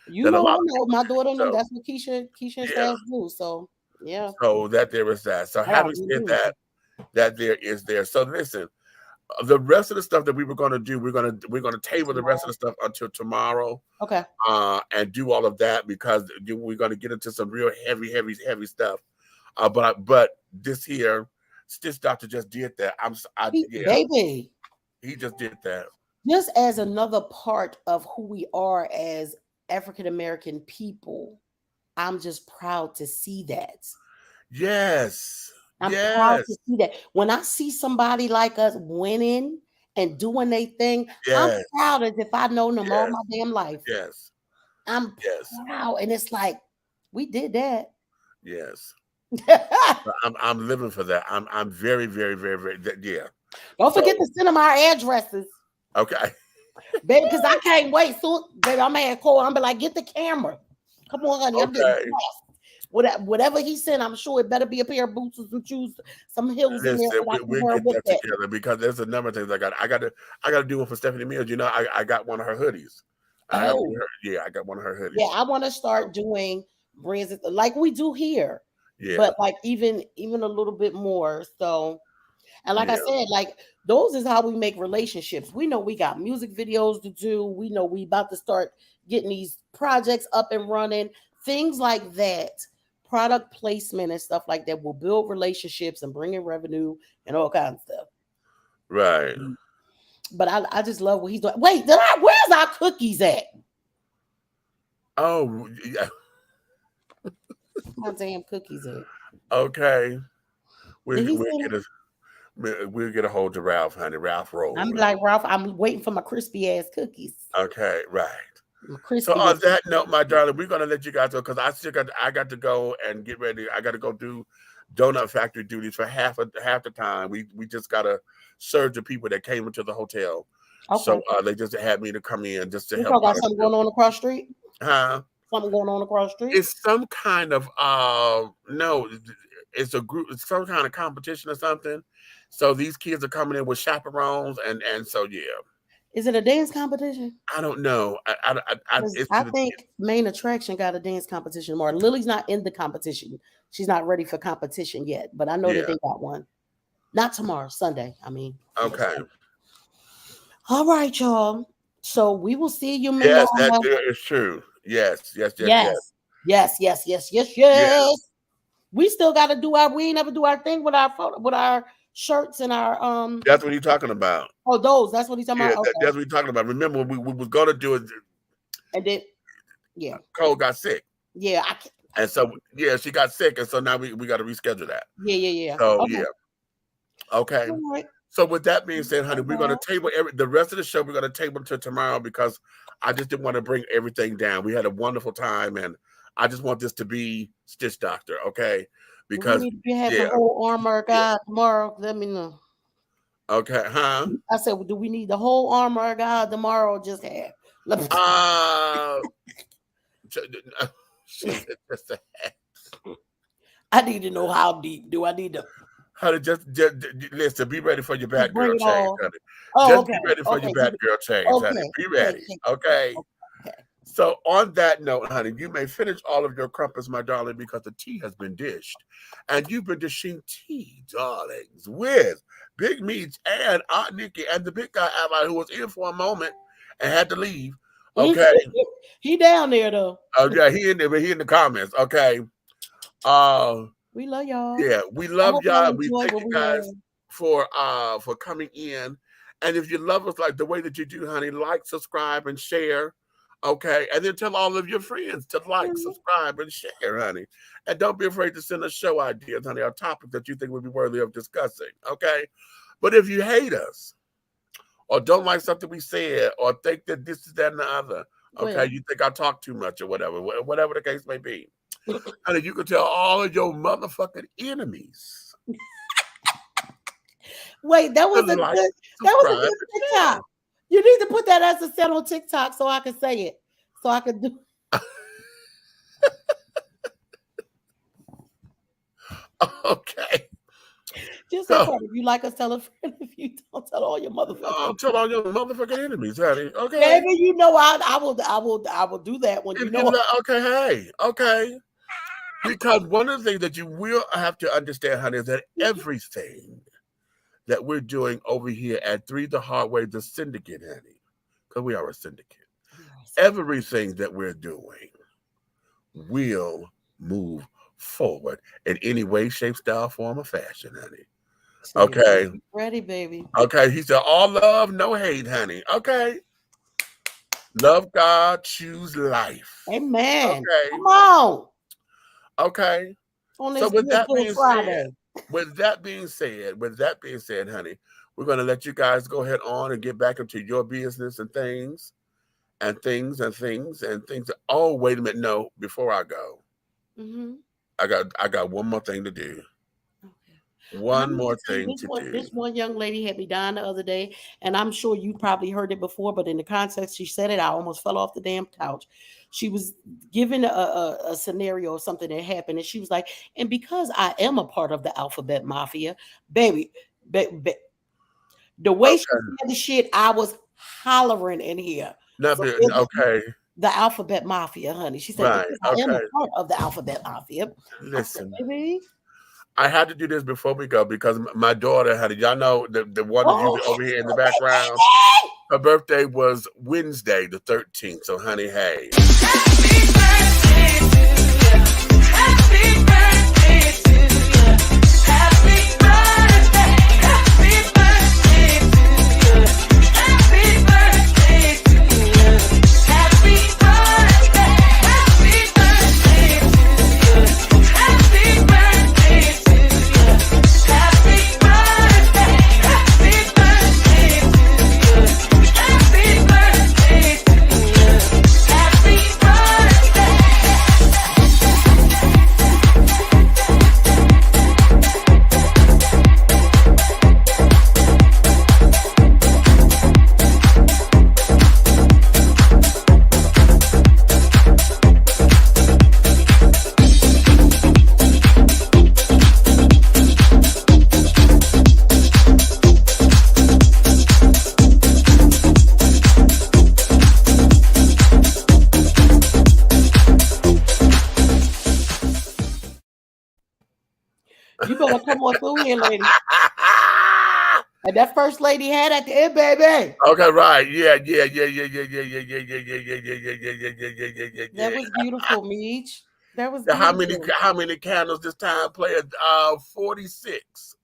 You know, my daughter knows that's what Keisha and staff do. So So that there is that. So having said that there is there. So listen, The rest of the stuff that we were going to do, we're going to table the rest of the stuff until tomorrow. Okay. And do all of that because we're going to get into some real heavy stuff. But this here, Stitch Doctor just did that. Baby, he just did that. Just as another part of who we are as African American people, I'm just proud to see that. Yes. I'm proud to see that. When I see somebody like us winning and doing their thing, I'm proud as if I've known them all my damn life. Yes. I'm proud. And it's like, we did that. Yes. I'm living for that. I'm very, very, very, very, yeah. Don't forget to send them our addresses. Okay. Baby, because I can't wait. Soon, baby, I'm gonna call. I'm be like, get the camera. Come on, honey. I'm getting whatever he sent, I'm sure it better be a pair of boots and some shoes, some heels in there. We'll get that together because there's a number of things I got to do one for Stephanie Mills. You know, I got one of her hoodies. I got one of her hoodies. Yeah, I want to start doing brands like we do here. Yeah. But like even a little bit more. So, and like I said, like those is how we make relationships. We know we got music videos to do. We know we about to start getting these projects up and running. Things like that. Product placement and stuff like that will build relationships and bring in revenue and all kinds of stuff. Right. But I just love what he's doing. Wait, where's our cookies at? Oh, yeah. My damn cookies at? Okay. We'll get a hold of Ralph, honey. Ralph roll. I'm like, Ralph, I'm waiting for my crispy ass cookies. Okay, right. So on that note, my darling, we're gonna let you guys go because I got to go and get ready. I got to go do donut factory duties for half the time. We just gotta serve the people that came into the hotel. Okay. So they just had me to come in just to help. Got something going on across the street? Huh? Something going on across the street? It's some kind of no, it's a group. It's some kind of competition or something. So these kids are coming in with chaperones and so yeah. Is it a dance competition? I don't know. I think main attraction got a dance competition tomorrow. Lily's not in the competition. She's not ready for competition yet, but I know that they got one. Not tomorrow, Sunday. I mean. Okay. All right, y'all. So we will see you. Yes, that is true. Yes. We still got to do we ain't never do our thing with our shirts and our That's what he's talking about. Oh, those. That's what he's talking about. Okay. That's what he's talking about. Remember, we was gonna do it, and then Cole got sick. Yeah, and so she got sick, and so now we got to reschedule that. Yeah. So okay. Right. So with that being said, honey, we're gonna table the rest of the show. We're gonna table to tomorrow because I just didn't want to bring everything down. We had a wonderful time, and I just want this to be Stitch Doctor, okay? Because you have the whole armor, God, tomorrow. Let me know. Okay, huh? I said, well, do we need the whole armor, God, tomorrow? Or just have. I need to know how deep. Do I need to? Honey, just listen. Be ready for your Batgirl change, honey. Oh, be ready for your Batgirl change, honey. Be ready, okay? So on that note, honey, you may finish all of your crumpets, my darling, because the tea has been dished. And you've been dishing tea, darlings, with Big Meech and Aunt Nikki and the big guy ally who was in for a moment and had to leave. Okay. He down there though. Oh yeah, he in there, but he in the comments. Okay. We love y'all. Yeah, we love y'all. We thank you guys for coming in. And if you love us like the way that you do, honey, like, subscribe, and share. Okay, and then tell all of your friends to like, subscribe, and share, honey. And don't be afraid to send us show ideas, honey, or topics that you think would be worthy of discussing, okay? But if you hate us, or don't like something we said, or think that this is that and the other, okay, you think I talk too much or whatever the case may be, honey, you can tell all of your motherfucking enemies. Wait, that was a good TikTok. You need to put that as a set on TikTok so I can say it. So I can do. Okay. Just say if you like us, tell a friend. If you don't, tell all your motherfuckers. I'll tell all your motherfucking enemies, honey. Okay. Baby, you know I will do that when you know. Okay. Because one of the things that you will have to understand, honey, is that everything that we're doing over here at 3 The Hard Way, the syndicate, honey, because we are a syndicate. Everything that we're doing will move forward in any way, shape, style, form, or fashion, honey. Okay. Ready, baby. Okay. He said, all love, no hate, honey. Okay. Love God, choose life. Amen. Okay. Come on. Okay. On this So with that being Friday. said, with that being said, honey, we're going to let you guys go ahead on and get back into your business and things. Oh, wait a minute. No, before I go, I got one more thing to do. Okay. One more thing to do. This one young lady had me down the other day, and I'm sure you probably heard it before, but in the context she said it, I almost fell off the damn couch. She was given a scenario of something that happened, and she was like, and because I am a part of the alphabet mafia, baby, the way she said the shit, I was hollering in here. Okay. The alphabet mafia, honey. She said, right, I am a part of the alphabet mafia. Listen, I said, I had to do this before we go because my daughter had it. Y'all know the one that you over here in the background. Her birthday was Wednesday, the 13th. So, honey, hey. Happy birthday to you. Happy birthday to you. Happy birthday. Happy birthday to you. Happy birthday to you. Happy birthday. Happy birthday to you. Happy birthday to you. Happy birthday. Happy birthday to you. Happy birthday to you. Happy birthday. you better come on through here, lady. And that first lady had at the end, baby. Okay, right. Yeah. That was beautiful, Meech. That was beautiful. How many candles this time, player? 46.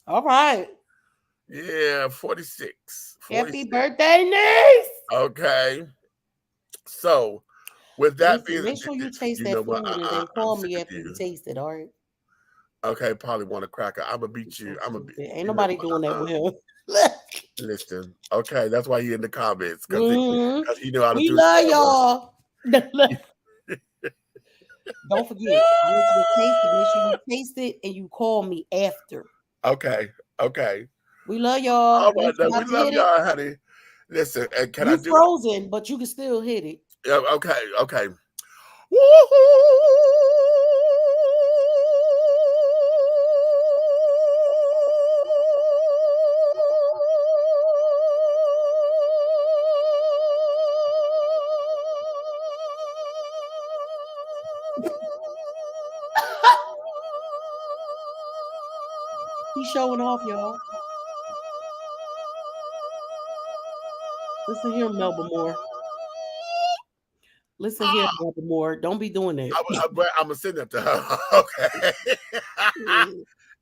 All right. Yeah, 46. Happy birthday, niece. Okay. So, with that being, make sure you taste that food and then call me after you taste it, all right? Okay, probably want a cracker. I'm gonna beat you. Ain't nobody doing that with him. Listen, okay, that's why he in the comments because he know how to do it. We love y'all. Don't forget, I want you to taste it. Make sure you taste it and you call me after. Okay. We love y'all. Oh, we love y'all, honey. Listen, can I do frozen, but you can still hit it. Okay. He's showing off, y'all. Listen here, Melba Moore. Listen here, Melba Moore. Don't be doing that. I'm gonna send that to her. Okay.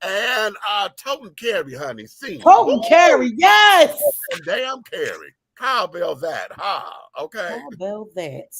And Tote Carrie, honey. Sing. Tote Carrie, yes. Damn Carrie. Cowbell that. Ha. Okay. Cowbell that.